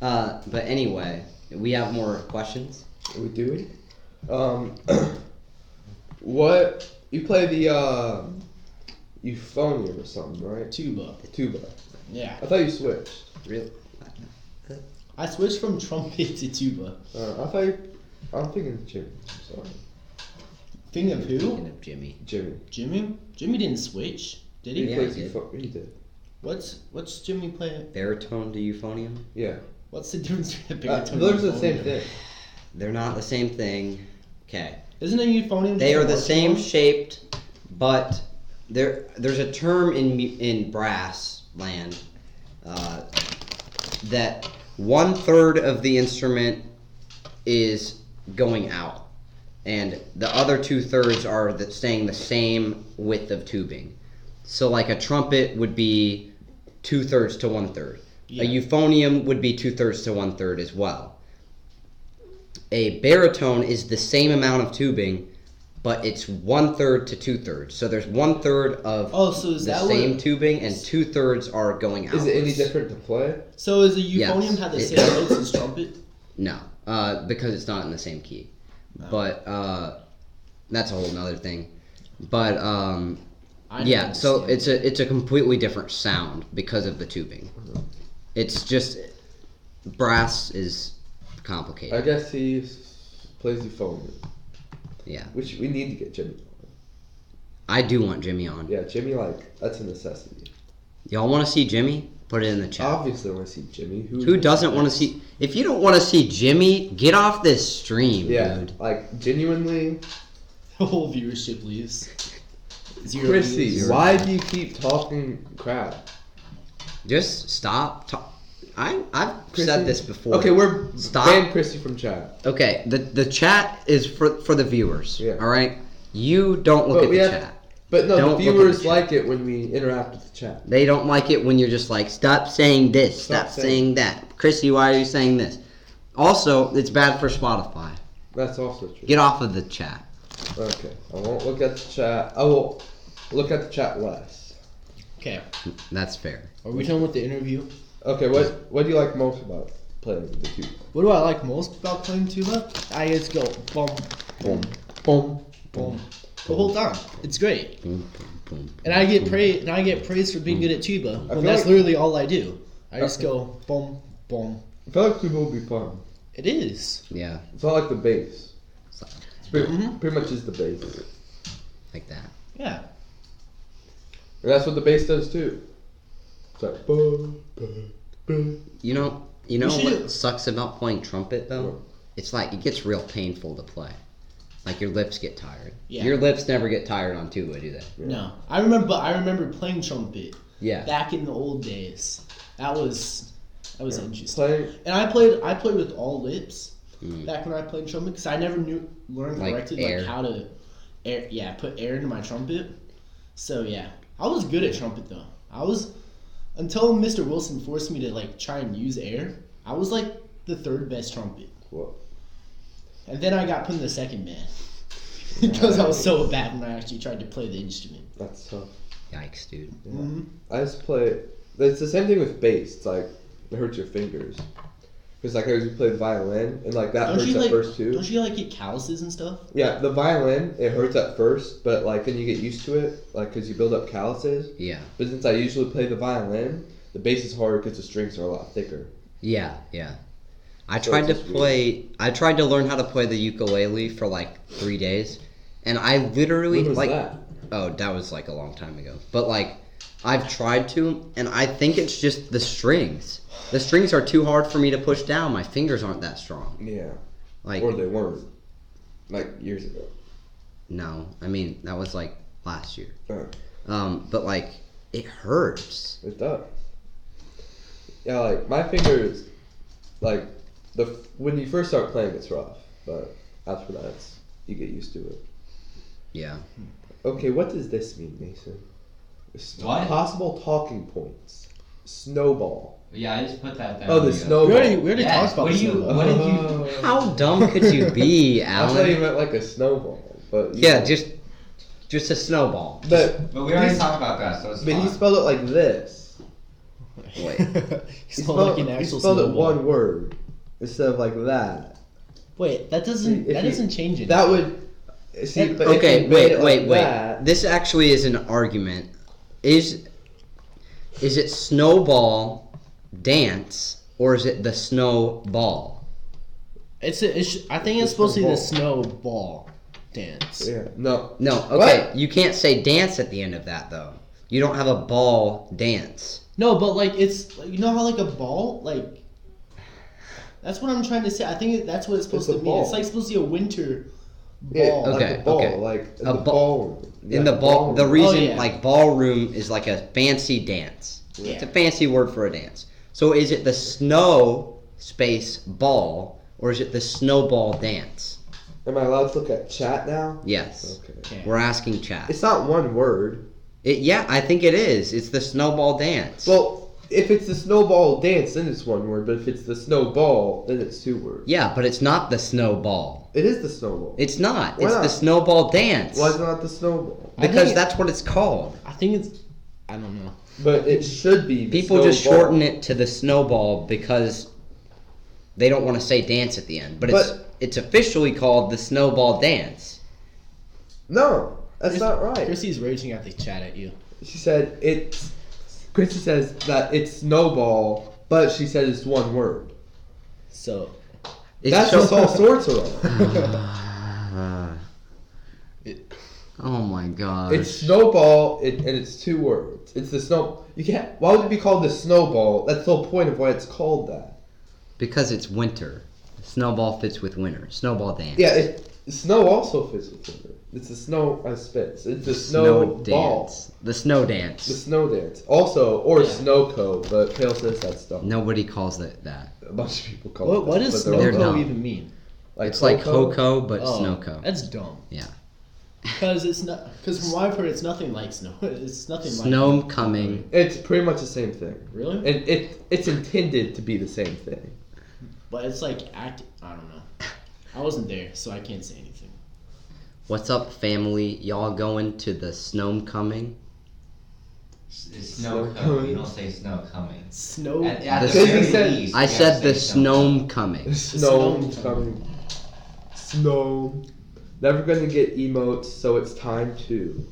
But anyway, we have more questions. Are we doing? What you play the euphonium or something, right? tuba. Tuba. Yeah. I thought you switched. Really? I switched from trumpet to tuba. I thought you. I'm thinking Jimmy. I'm sorry, Thing of who? Speaking of Jimmy. Jimmy. Jimmy? Jimmy didn't switch, did he? Yeah, plays he did. He did. What's Jimmy playing? Baritone to euphonium. Yeah. What's the difference between a baritone Those and are the same euphonium? thing. They're not the same thing. Okay. Isn't a euphonium? They just are a the marching same horn? shaped, but there's a term in brass land that 1/3 of the instrument is going out, and the other 2/3 are staying the same width of tubing. So like a trumpet would be 2/3 to 1/3. Yeah. A euphonium would be 2/3 to 1/3 as well. A baritone is the same amount of tubing, but it's 1/3 to 2/3. So there's 1/3 of So is the that same what, tubing, and 2/3 are going out. Is it any different to play? So is a euphonium Yes. have the same notes as trumpet? No, because it's not in the same key. But that's a whole nother thing. But yeah, so it's a completely different sound because of the tubing. It's just brass is complicated. I guess he plays euphonium. Yeah, Which we need to get Jimmy on. I do want Jimmy on. Yeah, Jimmy, that's a necessity. Y'all want to see Jimmy? Put it in the chat. Obviously, I want to see Jimmy. Who doesn't want to see? If you don't want to see Jimmy, get off this stream, Yeah, dude. like genuinely. The whole viewership leaves. Zero Chrissy, views. why do you keep talking crap? Just stop. I've Chrissy? said this before. Okay, we're Stop. ban Chrissy from chat. Okay, the chat is for the viewers. Yeah. All right. You don't look But at we the have- chat. But no, Don't the look at viewers the chat. like it when we interact with the chat. They don't like it when you're just like, stop saying this, Stop stop saying- saying that. Chrissy, why are you saying this? Also, it's bad for Spotify. That's also true. Get off of the chat. Okay, I won't look at the chat. I will look at the chat less. Okay, That's fair. are we done with the interview? Okay, what do you like most about playing the tuba? What do I like most about playing tuba? I just go boom, boom, Boom. boom the whole time. It's great, Boom, boom, boom, and I get boom. praised. And I get praised for being good at tuba. When feel that's like- literally all I do. I just Okay. go boom, boom. I feel like tuba will be fun. It is. Yeah, It's not like the bass. It's pretty, Mhm. pretty much is the bass. like that. Yeah. And that's what the bass does too. It's like boom, boom, boom. You know We should what do- sucks about playing trumpet though? What? It's like it gets real painful to play. Like your lips get tired. Yeah. Your lips never get tired on tuba, do they? Yeah. No, I remember playing trumpet Yeah. back in the old days. That was interesting. Playing, And I played with all lips Mm. back when I played trumpet because I never learned Like correctly air. like how to put air into my trumpet. So yeah, I was good at trumpet though. Until Mr. Wilson forced me to like try and use air. I was like the third best trumpet, what? and then I got put in the second band because I was so bad when I actually tried to play the instrument. That's tough. Yikes, dude. Yeah. Mm-hmm. I just play. It's the same thing with bass. It's like it hurts your fingers. Because like as you play the violin and like that hurts at first too. Don't you like get calluses and stuff? Yeah, the violin it hurts at first, but like then you get used to it, like because you build up calluses. Yeah. But since I usually play the violin, the bass is harder because the strings are a lot thicker. Yeah, yeah. I So tried to it's just play. I tried to learn how to play the ukulele for like 3 days, and I literally When was like. that? Oh, that was like a long time ago. But like, I've tried to, and I think it's just the strings. The strings are too hard for me to push down. My fingers aren't that strong. Yeah. Like, Or they weren't. Like years ago. no, I mean that was like last year. Uh, But like, it hurts. it does. Yeah, like my fingers, like when you first start playing, it's rough, but after that, you get used to it. Yeah. Okay, what does this mean, Mason? What? Possible talking points. Snowball. Yeah, I just put that down. Oh, the snowball. We already Yeah, talked about what this. do you- one. what did you- How dumb could you be, I thought you Alan? meant like a snowball, but Yeah, just a snowball. But But we already talked about that, so it's but he fine. spelled it like this. Wait. He spelled like an he actual spelled it snowball. one word instead of like that. Wait, that See, doesn't if you- doesn't change it. That would see. But if Okay, you made it wait. like that- This actually is an argument. Is it snowball dance or is it the snowball? I think it's supposed to be the snowball dance. Yeah. No. No, okay. What? You can't say dance at the end of that though. You don't have a ball dance. No, but like it's you know how like a ball like. That's what I'm trying to say. I think that's what it's supposed It's a to mean. It's ball. like supposed to be a winter Yeah, ball. like Okay, a ball, okay. like A the ba- ballroom. Yeah, In the ball, the ballroom. reason yeah. like ballroom is like a fancy dance. Yeah. It's a fancy word for a dance. So is it the snow space ball or is it the snowball dance? Am I allowed to look at chat now? Yes. Okay. Okay. We're asking chat. It's not one word. Yeah, I think it is. It's the snowball dance. Well, if it's the snowball dance, then it's one word. But if it's the snowball, then it's 2 words. Yeah, but it's not the snowball. It is the snowball. It's not. Why It's not? the snowball dance. Why is it not the snowball? Because that's what it's called. I think it's. I don't know. But it should be. The People just snowball. shorten it to the snowball because they don't want to say dance at the end. But it's officially called the snowball dance. No, that's not right. Chrissy's raging at the chat at you. She said it's. Chrissy says that it's snowball, but she said it's 1 word. So. That's just all sorts of Uh, oh my gosh. It's snowball, and it's 2 words. It's the snow. You can't. Why would it be called the snowball? That's the whole point of why it's called that. Because it's winter. Snowball fits with winter. Snowball dance. Yeah, snow also fits with winter. It's the snow. I spit. It's the snow ball. dance. The snow dance. The snow dance. Also, or snowco, but Kale says that's dumb. Nobody calls it that. A bunch of people call it What that, does but they're They're snowco dumb. even mean? It's like Coco? Coco, but Oh, Snowco. That's dumb. Yeah. Because it's not. Because from what I've heard, it's nothing like snow. It's nothing like. Snow coming. It's pretty much the same thing. Really? And it's intended to be the same thing. But it's like I don't know. I wasn't there, so I can't say anything. What's up, family? Y'all going to the snow coming? It's snow coming. You don't say snow coming. Snow. At The the snow- very said- least, I you said gotta the say snow coming. Snow Snow coming. Snow. Never gonna get emotes, so it's time to.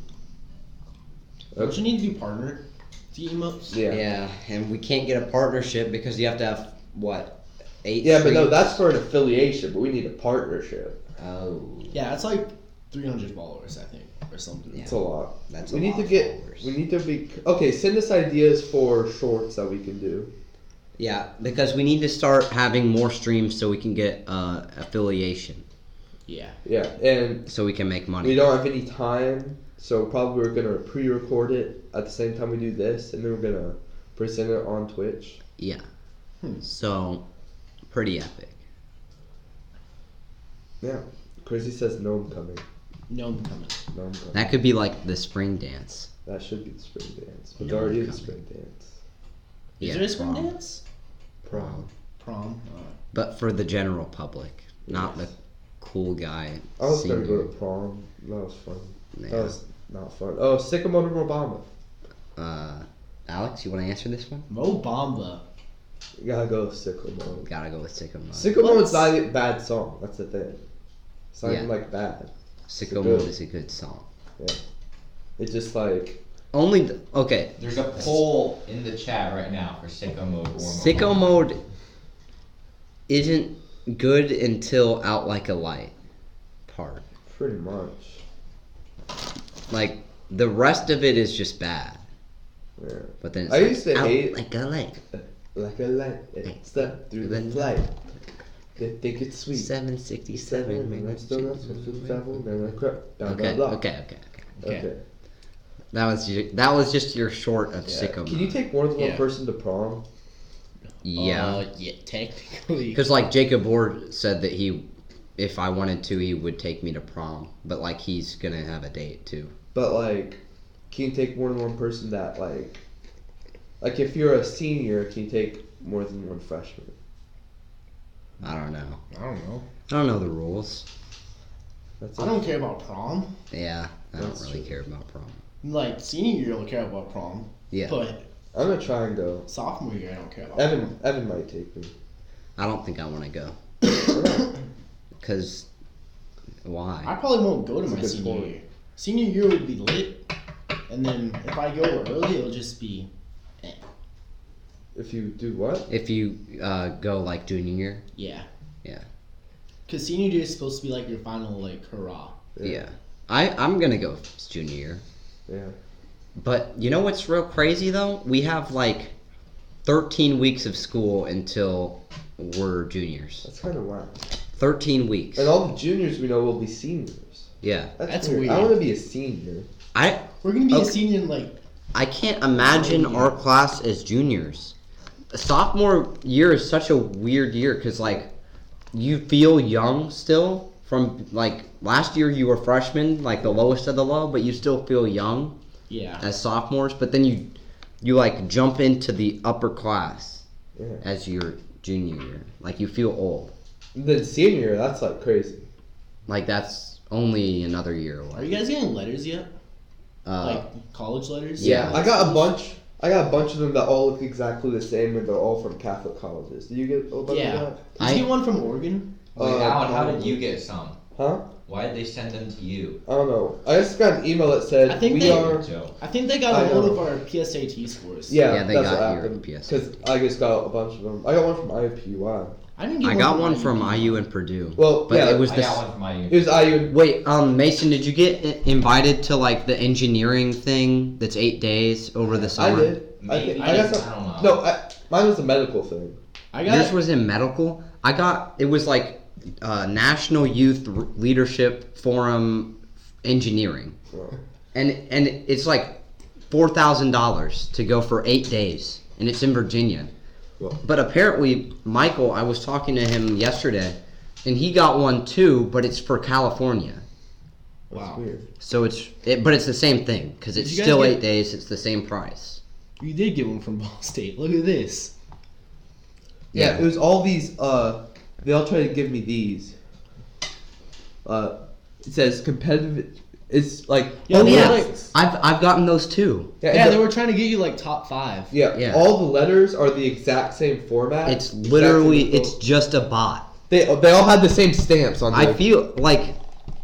Don't you need to be partnered to emotes? Yeah. Yeah, and we can't get a partnership because you have to have, what, 8 Yeah, but no, streams? that's for an affiliation, but we need a partnership. Oh, Yeah, it's like 300 followers, I think, or something. Yeah. It's a lot. that's We a need lot to of get. followers. We need to be. Okay, send us ideas for shorts that we can do. Yeah, because we need to start having more streams so we can get affiliation, Yeah. Yeah, and so we can make money. we don't have any time, so probably we're gonna pre-record it at the same time we do this, and then we're gonna present it on Twitch. Yeah. Hmm. So, pretty epic. Yeah. Chrissy says gnome coming. No, I'm coming. Gnome coming. That could be like the spring dance. That should be the spring dance. But Gnome there already is a coming. spring dance. Is Yeah, there a spring prom. dance? Prom. Prom. But for the general public, not the Yes. cool guy. I was gonna go singer. to prom. That was fun. Yeah. That was not fun. Oh, Sycamore Obama. Alex, you want to answer this one? Mo Bamba. You gotta go with Sycamore. Gotta go with Sicko Mode. Sicko What? Mode's not a bad song. That's the thing. It's not even Yeah. like bad. Sicko good. Mode is a good song. It's just like Only okay. There's a poll in the chat right now for sicko mode. Or Sicko Mode isn't good until Out Like a Light part. pretty much. Like the rest of it is just bad. Yeah. But then it's I like, used to Out hate- Like a Light. Like a light, it stepped through the light. They think it's sweet. 767. Man, I'm still not supposed to travel. Then I crap. Blah, Okay, blah, blah. okay. Okay. That was just your short of Yeah. Sicko Can you Mode. take more than one Yeah. person to prom? Yeah. Yeah, technically. Because like Jacob Ward said that if I wanted to, he would take me to prom. But like he's gonna have a date too. But like, can you take more than one person that like if you're a senior, can you take more than one freshman? I don't know. I don't know. I don't know the rules. That's I don't care about prom. Yeah, I don't That's really true. care about prom. Like senior year, I don't care about prom. Yeah, But I'm gonna try and go. sophomore year, I don't care about Evan might take me. I don't think I want to go. Cause prom. I why? probably won't go to That's a my good senior point. year. Senior year would be lit, and then if I go early, it'll just be. If you do what? If you go like junior year, Yeah. Yeah. Cause senior year is supposed to be like your final like hurrah. yeah. I'm gonna go junior year. Yeah. But you know what's real crazy though? We have like 13 weeks of school until we're juniors. That's kind of wild. 13 weeks. And all the juniors we know will be seniors. Yeah. That's weird. weird. I want to be a senior. We're gonna be a Okay. senior in like. I can't imagine our class as juniors. Sophomore year is such a weird year because like you feel young still from like last year you were freshmen, like the lowest of the low, but you still feel young Yeah. as sophomores. But then you you like jump into the upper class Yeah. as your junior year. Like you feel old. Then senior year, that's like crazy. Like that's only another year away. Are you guys getting letters yet? Uh, Like college letters? yeah. I got a bunch. I got a bunch of them that all look exactly the same, and they're all from Catholic colleges. Did you get a bunch Yeah. of that? Did you get one from Oregon? Wait, Alan, how did you get some? Huh? Why did they send them to you? I don't know. I just got an email that said I think we they- are. Joe. I think they got I a hold know. of our PSAT scores. Yeah, they that's got what your happened. PSAT. Because I just got a bunch of them. I got one from IUPUI. I didn't get I one got from one from IUP. IU and Purdue. Well, but yeah, it was I this. got one from my It was IU. Wait, Mason, did you get invited to like the engineering thing that's 8 days over the I summer? did. Maybe. I got I some. don't know. No, mine was a medical thing. I got Yours was in medical. It was like National Youth Leadership Forum Engineering, Oh. and it's like $4,000 to go for 8 days, and it's in Virginia. Well. But apparently, Michael, I was talking to him yesterday, and he got one too, but it's for California. That's Wow. weird. So but it's the same thing because it's Did you guys still get- 8 days. It's the same price. You did get one from Ball State. Look at this. Yeah, it was all these. They all tried to give me these. It says competitive. It's like Yeah, Oh they yeah, were like- I've gotten those too. Yeah, they were trying to get you like top 5. Yeah, Yeah. all the letters are the exact same format. It's literally Exact it's same just a bot. they all had the same stamps on. I their- feel like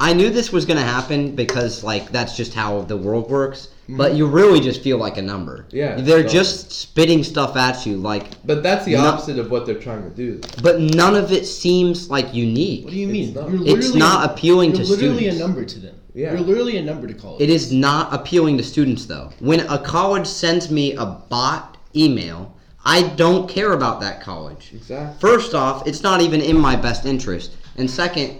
I knew this was gonna happen because like that's just how the world works. But you really just feel like a number. Yeah, They're so- just spitting stuff at you like, But that's the No. opposite of what they're trying to do. but none of it seems like unique. What do you mean? It's not. You're It's literally not appealing you're to literally students. a number to them. Yeah. You're literally a number to college. It is not appealing to students though. When a college sends me a bot email, I don't care about that college. Exactly. First off, it's not even in my best interest. And second,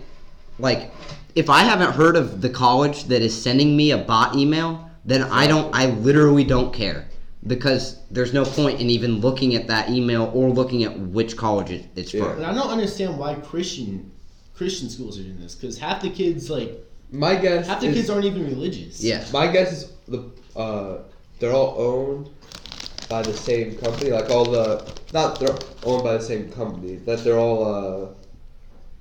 like, if I haven't heard of the college that is sending me a bot email, then I literally don't care. Because there's no point in even looking at that email or looking at which college it's Yeah. And from. I don't understand why Christian schools are doing this because half the kids My guess. half the is, kids aren't even religious. Yeah. My guess is they're all owned by the same company. Like all the not they're owned by the same company. That they're all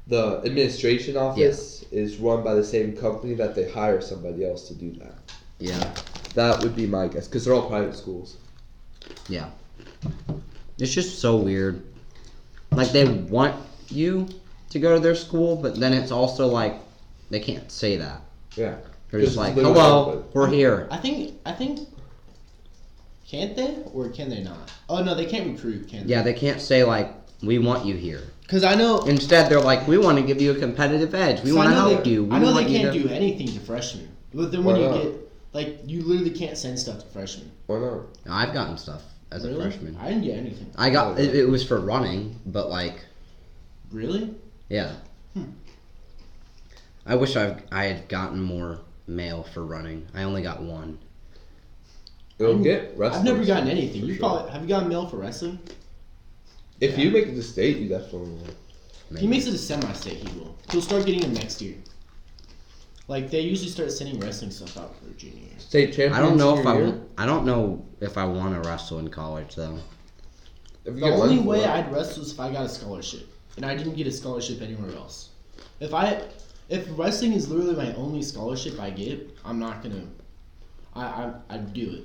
the administration office is run by the same company. That they hire somebody else to do that. Yeah. That would be my guess because they're all private schools. Yeah. It's just so weird. Like, they want you to go to their school, but then it's also like, they can't say that. Yeah. They're just Because like, literally hello, everybody. we're here. I think can't they or can they not? Oh no, they can't recruit, can they? Yeah, they can't say, like, we want you here. Because I know Instead, they're like, we want to give you a competitive edge. We so want I to know help they, you. We I know they want you can't to-" do anything to freshmen. But then when Why you not? get like you literally can't send stuff to freshmen. Why not? No, I've gotten stuff as a Really? freshman. I didn't get anything. I got, it was for running, but, like, Really? yeah. I wish I had gotten more mail for running. I only got one. It'll get wrestling. I've never gotten for anything. You sure. probably have you gotten mail for wrestling? If you make it to state, you definitely will. If he makes it a semi-state, he will. He'll start getting them next year. Like they usually start sending wrestling stuff out for junior year. State champion. I don't know if senior year? I don't know if I want to wrestle in college though. If you The get only money for way it. I'd wrestle is if I got a scholarship, and I didn't get a scholarship anywhere else. If wrestling is literally my only scholarship I get, I'm not gonna. I'd do it.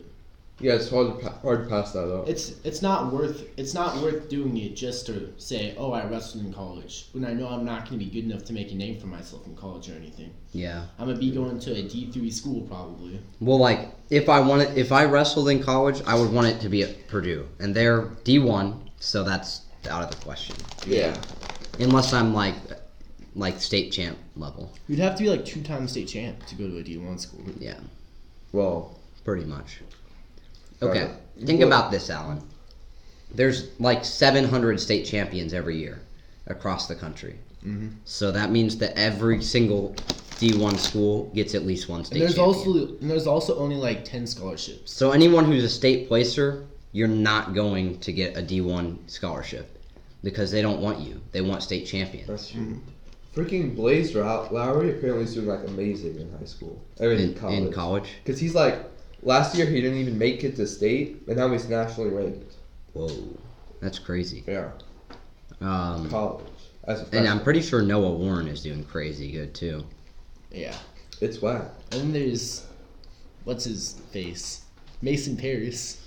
Yeah, it's hard to pass that up. It's not worth doing it just to say, oh, I wrestled in college, when I know I'm not gonna be good enough to make a name for myself in college or anything. Yeah. I'm gonna be going to a D3 school probably. Well, like if I wrestled in college, I would want it to be at Purdue, and they're D1, so that's out of the question. Yeah. Unless I'm like state champ level. You'd have to be like 2-time state champ to go to a D1 school. Yeah, Well, pretty much. Okay, Alright. think What- about this, Alan. There's like 700 state champions every year across the country. Mm-hmm. So that means that every single D1 school gets at least one state And champion. there's also only like 10 scholarships. So anyone who's a state placer, you're not going to get a D1 scholarship because they don't want you. They want state champions. that's true. Freaking Blaze Lowry apparently is doing like amazing in high school. I mean, in college. In college? Because he's like, Last year he didn't even make it to state, and now he's nationally ranked. Whoa, that's crazy. Yeah. Um, College. As a and freshman. I'm pretty sure Noah Warren is doing crazy good too. Yeah. It's whack. And then there's, what's his face? Mason Paris.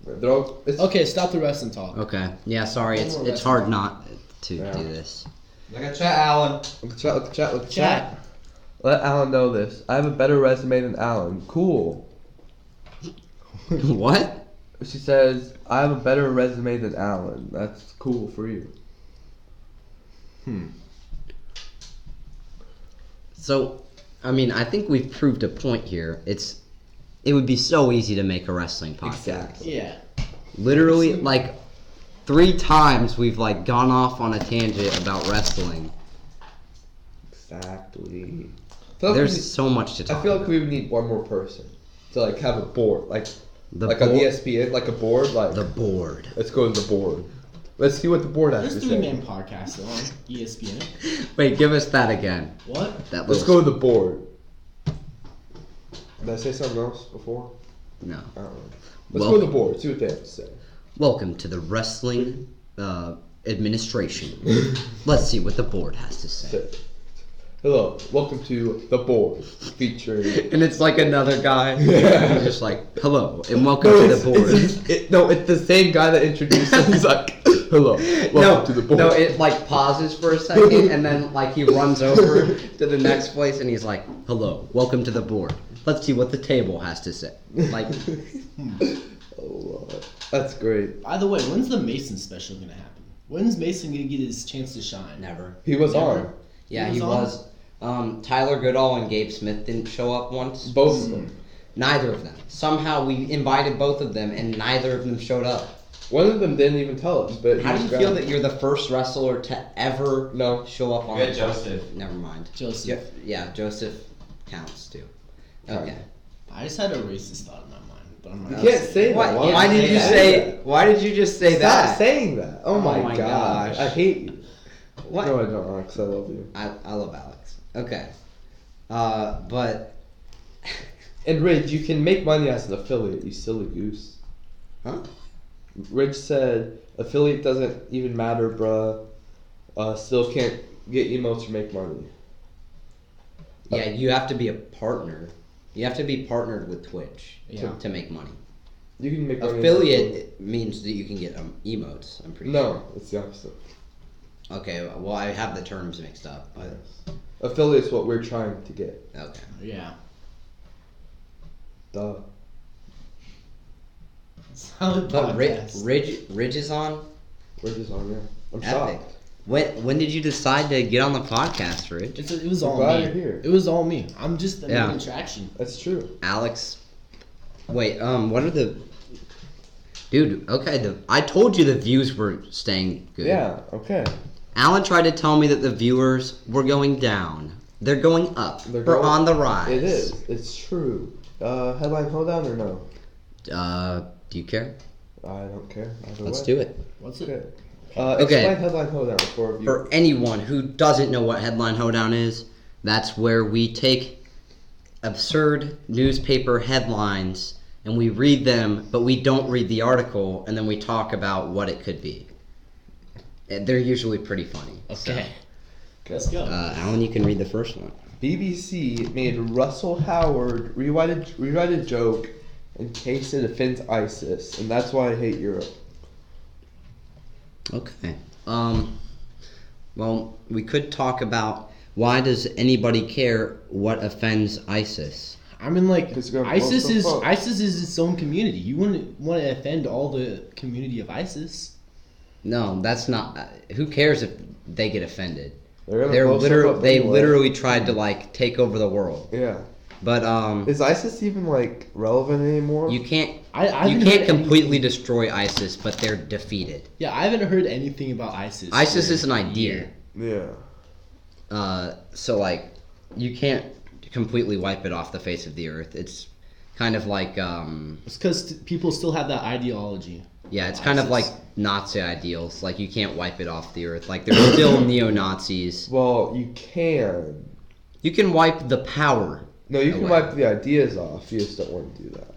Okay, stop the wrestling talk. Okay, yeah, sorry, One it's more it's wrestling. hard not to Yeah. do this. Look at chat, Alan. Look at chat, look at Chat. Let Alan know this. I have a better resume than Alan. Cool. What? She says, I have a better resume than Alan. That's cool for you. So, I mean, I think we've proved a point here. It would be so easy to make a wrestling podcast. Exactly. Yeah. Literally, like 3 times we've like gone off on a tangent about wrestling. Exactly. I feel like There's so much to talk I feel about. like we would need one more person to like have a board, like The like on board- ESPN, like a board. Like The board. let's go to the board. Let's see what the board has There's to 3-man say. podcast though on ESPN. Wait, give us that again. What? That Let's little- go to the board. Did I say something else before? No. I don't know. Let's go to the board. See what they have to say. Welcome to the wrestling administration. Let's see what the board has to say. Hello, welcome to the board featuring. And it's like another guy. Yeah. He's just like, hello, and welcome No, to the board. no, it's the same guy that introduced him. He's like, hello, welcome to the board. No, it like pauses for a second, and then like he runs over to the next place, and he's like, "Hello, welcome to the board. Let's see what the table has to say." Like, Oh, Lord. That's great. By the way, when's the Mason special gonna happen? When's Mason gonna get his chance to shine? never. He was Never. on. Yeah, He he was was. Tyler Goodall and Gabe Smith didn't show up once. Both of them. Neither of them. Somehow we invited both of them, and neither of them showed up. One of them didn't even tell us, but he How do was you feel grabbed. that you're the first wrestler to ever No. show up on? You had the Joseph. podcast? Never mind. Joseph. Yeah, Joseph counts too. Okay. I just had a racist thought in my mind, but I'm You not. can't say that. Why, would why did you say? Why did you just say Stop that? saying that. Oh my, my gosh. gosh. I hate you. What? No, I don't, Alex. I love you. I love Alex. Okay. But And Ridge, you can make money as an affiliate, you silly goose. huh? Ridge said, affiliate doesn't even matter, bruh. Still can't get emotes or make money. Yeah, you have to be a partner. You have to be partnered with Twitch Yeah. to make money. You can make money. as an Affiliate means that you can get emotes. I'm pretty No, it's the opposite. sure. Okay. Well, I have the terms mixed up, but Affiliate's what we're trying to get. okay. Yeah. Duh. Solid But podcast. Ridge is on. Ridge is on there. I'm Epic. shocked. When did you decide to get on the podcast, Ridge? It was I'm all glad me. you're here. It was all me. I'm just Yeah. making traction. That's true. Alex. Wait. What are the? Dude. Okay. I told you the views were staying good. Yeah, okay. Alan tried to tell me that the viewers were going down. They're going up. They're We're going- on the rise. It is. It's true. Headline hoedown or no? Do you care? I don't care. Either Let's way. do it. What's it? Okay. Okay. Explain headline hoedown for you. For anyone who doesn't know what Headline Hoedown is, that's where we take absurd newspaper headlines and we read them, but we don't read the article, and then we talk about what it could be. And they're usually pretty funny. Okay. Okay. Let's go. Alan, you can read the first one. BBC made Russell Howard rewrite a joke in case it offends ISIS, and that's why I hate Europe. Okay. Well, we could talk about why does anybody care what offends ISIS? I mean, like It's gonna ISIS blow is stuff up. ISIS is its own community. You wouldn't want to offend all the community of ISIS. No, that's not. Who cares if they get offended? They're gonna They're blow stuff literally up they anyway. literally tried to like take over the world. Yeah. But Is ISIS even like relevant anymore? you can't I you haven't can't heard completely anything- destroy ISIS, but they're defeated. Yeah, I haven't heard anything about ISIS. ISIS for is an a idea. year. Yeah. So like you can't completely wipe it off the face of the earth. It's kind of like It's because people still have that ideology. yeah, it's kind of ISIS. like Nazi ideals. Like you can't wipe it off the earth. Like there's still neo-Nazis. Well, you can. You can wipe the power. No, you can away. wipe the ideas off. You just don't want to do that.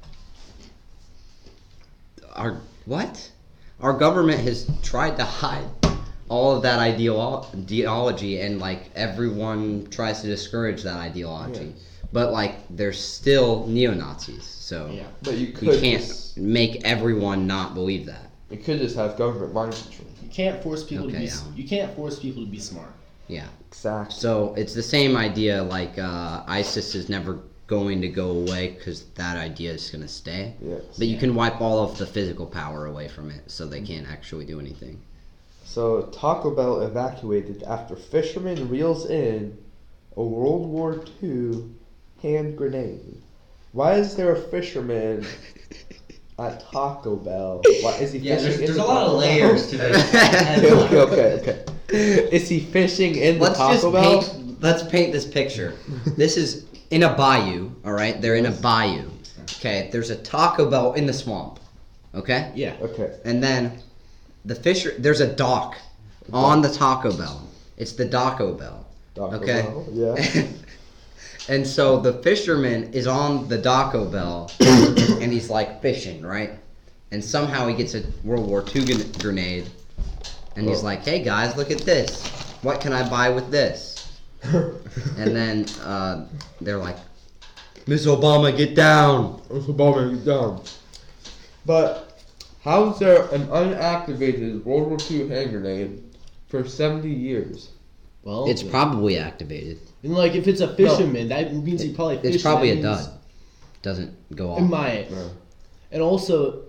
Our government has tried to hide all of that ideology, and like everyone tries to discourage that ideology. Yeah. But like there's still neo-Nazis, so Yeah. But you you could can't just, make everyone not believe that. you could just have government mind control. You can't force people to Okay, be. Alan. You can't force people to be smart. Yeah. Exactly. So it's the same idea. Like ISIS is never going to go away because that idea is going to stay. Yes. But you can wipe all of the physical power away from it, so they can't actually do anything. So Taco Bell evacuated after fisherman reels in a World War II hand grenade. Why is there a fisherman at Taco Bell? Why is he Yeah, fishing in there's the a lot of Taco Bell? layers to this. Okay. Is he fishing in the Let's just Taco Bell? paint this picture. This is in a bayou, all right? They're in a bayou. Okay, there's a Taco Bell in the swamp. Okay? Yeah. Okay. And then there's a dock on the Taco Bell. It's the Taco Bell. Taco Okay. Bell, yeah. And so the fisherman is on the Taco Bell and he's like fishing, right? And somehow he gets a World War II grenade and he's Whoa. like, "Hey guys, look at this. What can I buy with this?" And then they're like, "Miss Obama, get down." But how is there an unactivated World War II hand grenade for 70 years? Well, It's probably activated. and like if it's a fisherman, that means he probably fished. It's probably that a means dud. Doesn't go It off. might. No. And also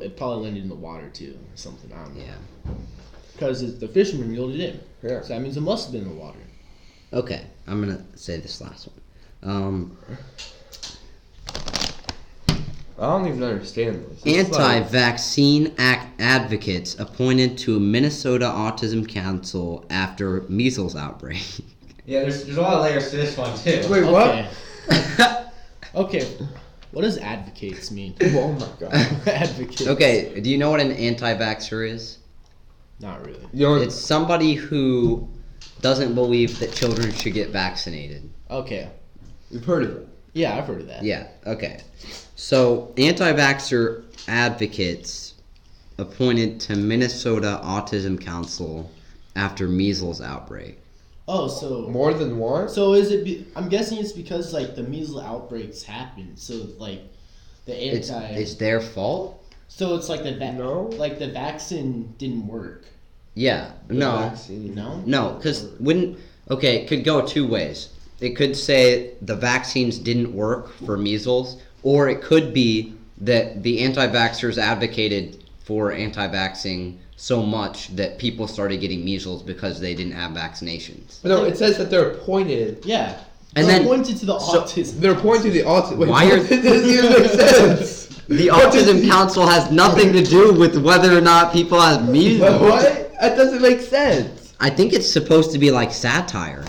it probably landed in the water too, or something. I don't know. Yeah. Because the fisherman reeled it in. Yeah. So that means it must have been in the water. Okay, I'm gonna say this last one. I don't even understand this. It's like- Anti-vaccine advocates appointed to Minnesota Autism Council after measles outbreak. Yeah, there's a lot of layers to this one too. Wait, Okay. what? Okay. What does advocates mean? Oh my god. Advocates. Okay, do you know what an anti-vaxxer is? Not really. You know, It's somebody who doesn't believe that children should get vaccinated. Okay. you've heard of it. Yeah, I've heard of that. Yeah, okay. So, anti-vaxxer advocates appointed to Minnesota Autism Council after measles outbreak. Oh, so More than one? so is it? I'm guessing it's because like the measles outbreaks happen. So like the anti. It's their fault? So it's like No. like the vaccine didn't work. Yeah, The no. vaccine. No. Because it could go two ways. It could say the vaccines didn't work for measles, or it could be that the anti-vaxxers advocated for anti-vaxxing so much that people started getting measles because they didn't have vaccinations. No, it says that they're appointed. Yeah. And They're then- pointed to the so- autism. They're appointed to the autism. Wait, Why are- it doesn't even make sense. The Autism Council has nothing to do with whether or not people have measles. What? That doesn't make sense. I think it's supposed to be like satire.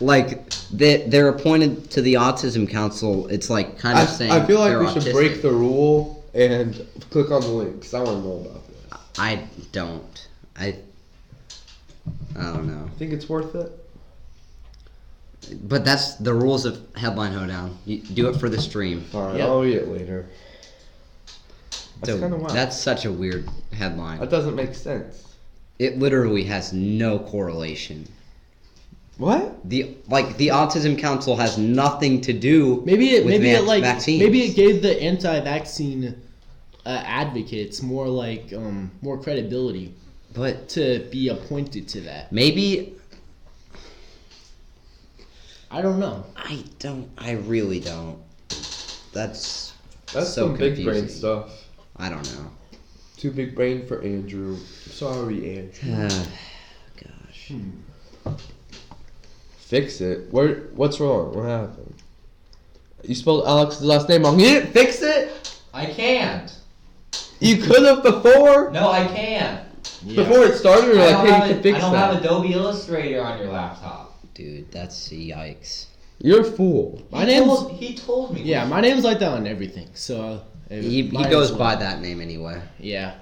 Like they're appointed to the Autism Council. It's like kind of saying I feel like they're we should autistic. break the rule and click on the link because I want to know about this. I don't. I don't know. Think it's worth it? But that's the rules of Headline Hoedown. You do it for the stream. Fine, Yep. I'll read it later. That's So kind of wild. that's such a weird headline. That doesn't make sense. It literally has no correlation. What? The Autism Council has nothing to do Maybe it with vaccines. maybe it gave the anti-vaccine advocates more like more credibility But to be appointed to that. maybe I don't know. I really don't. That's That's so some big brain confusing. stuff. I don't know. Too big brain for Andrew. Sorry, Andrew. Gosh. Fix it. What's wrong? What happened? You spelled Alex's last name wrong. You didn't fix it? I can't. You could have before? No, I can't. Yeah. Before it started, we were like, hey, you can fix I don't that. have Adobe Illustrator on your laptop. Dude, that's yikes. You're a fool. My name's He told me. yeah. My name's like that on everything. So He might goes as by well. that name anyway. Yeah.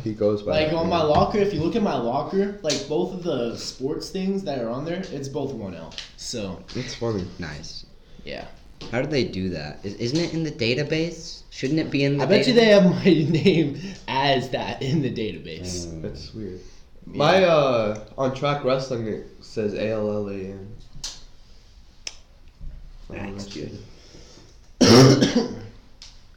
He goes by Like that on name. my locker, if you look at my locker, like both of the sports things that are on there, it's both 1L. So It's funny. Nice. yeah. How do they do that? Isn't it in the database? Shouldn't it be in the I bet database? you they have my name as that in the database. That's weird. My on Track Wrestling it says ALLAN. That's good.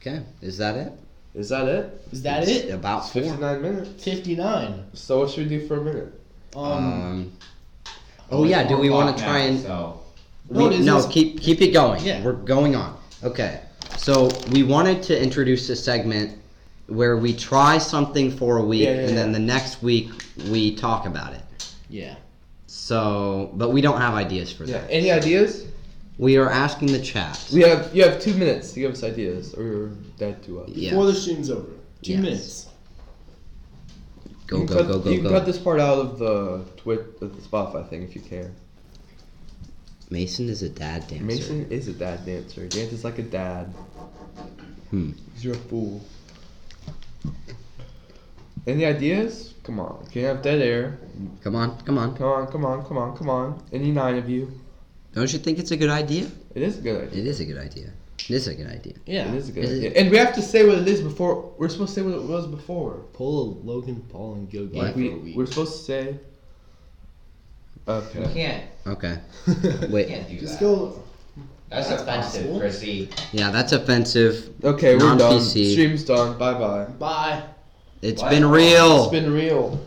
Okay, is that it? Is that it? Is that It's it? About 4. 59 minutes. 59. So what should we do for a minute? Oh yeah, do we want to Now, try and... So, No, keep it going. Yeah. We're going on. Okay. So we wanted to introduce a segment where we try something for a week and then the next week we talk about it. Yeah. So, but we don't have ideas for Yeah. that. Any ideas? We are asking the chat. You have 2 minutes to give us ideas, or you're dead to us. Yes. Before the stream's over. 2 Yes. minutes. Go, You go, can go, cut- go, You can go. cut this part out of the Spotify thing if you can. Mason is a dad dancer. Mason is a dad dancer. Dances like a dad. Because you're a fool. Any ideas? Come on. Can't have dead air. Come on, come on. Come on. Any 9 of you. Don't you think it's a good idea? It is a good idea. It is a good idea. It is a good idea. Yeah. It is a good Is idea. it- And we have to say what it is before. We're supposed to say what it was before. Pull a Logan Paul and go get Like it for a week. we're supposed to say. you Okay. can't. Okay. You Wait. can't do Just that. go. That's That's offensive, possible. Chrissy. Yeah, that's offensive. Okay, we're done. Non-PC. Stream's done. Bye bye. Bye. It's What? been real. It's been real.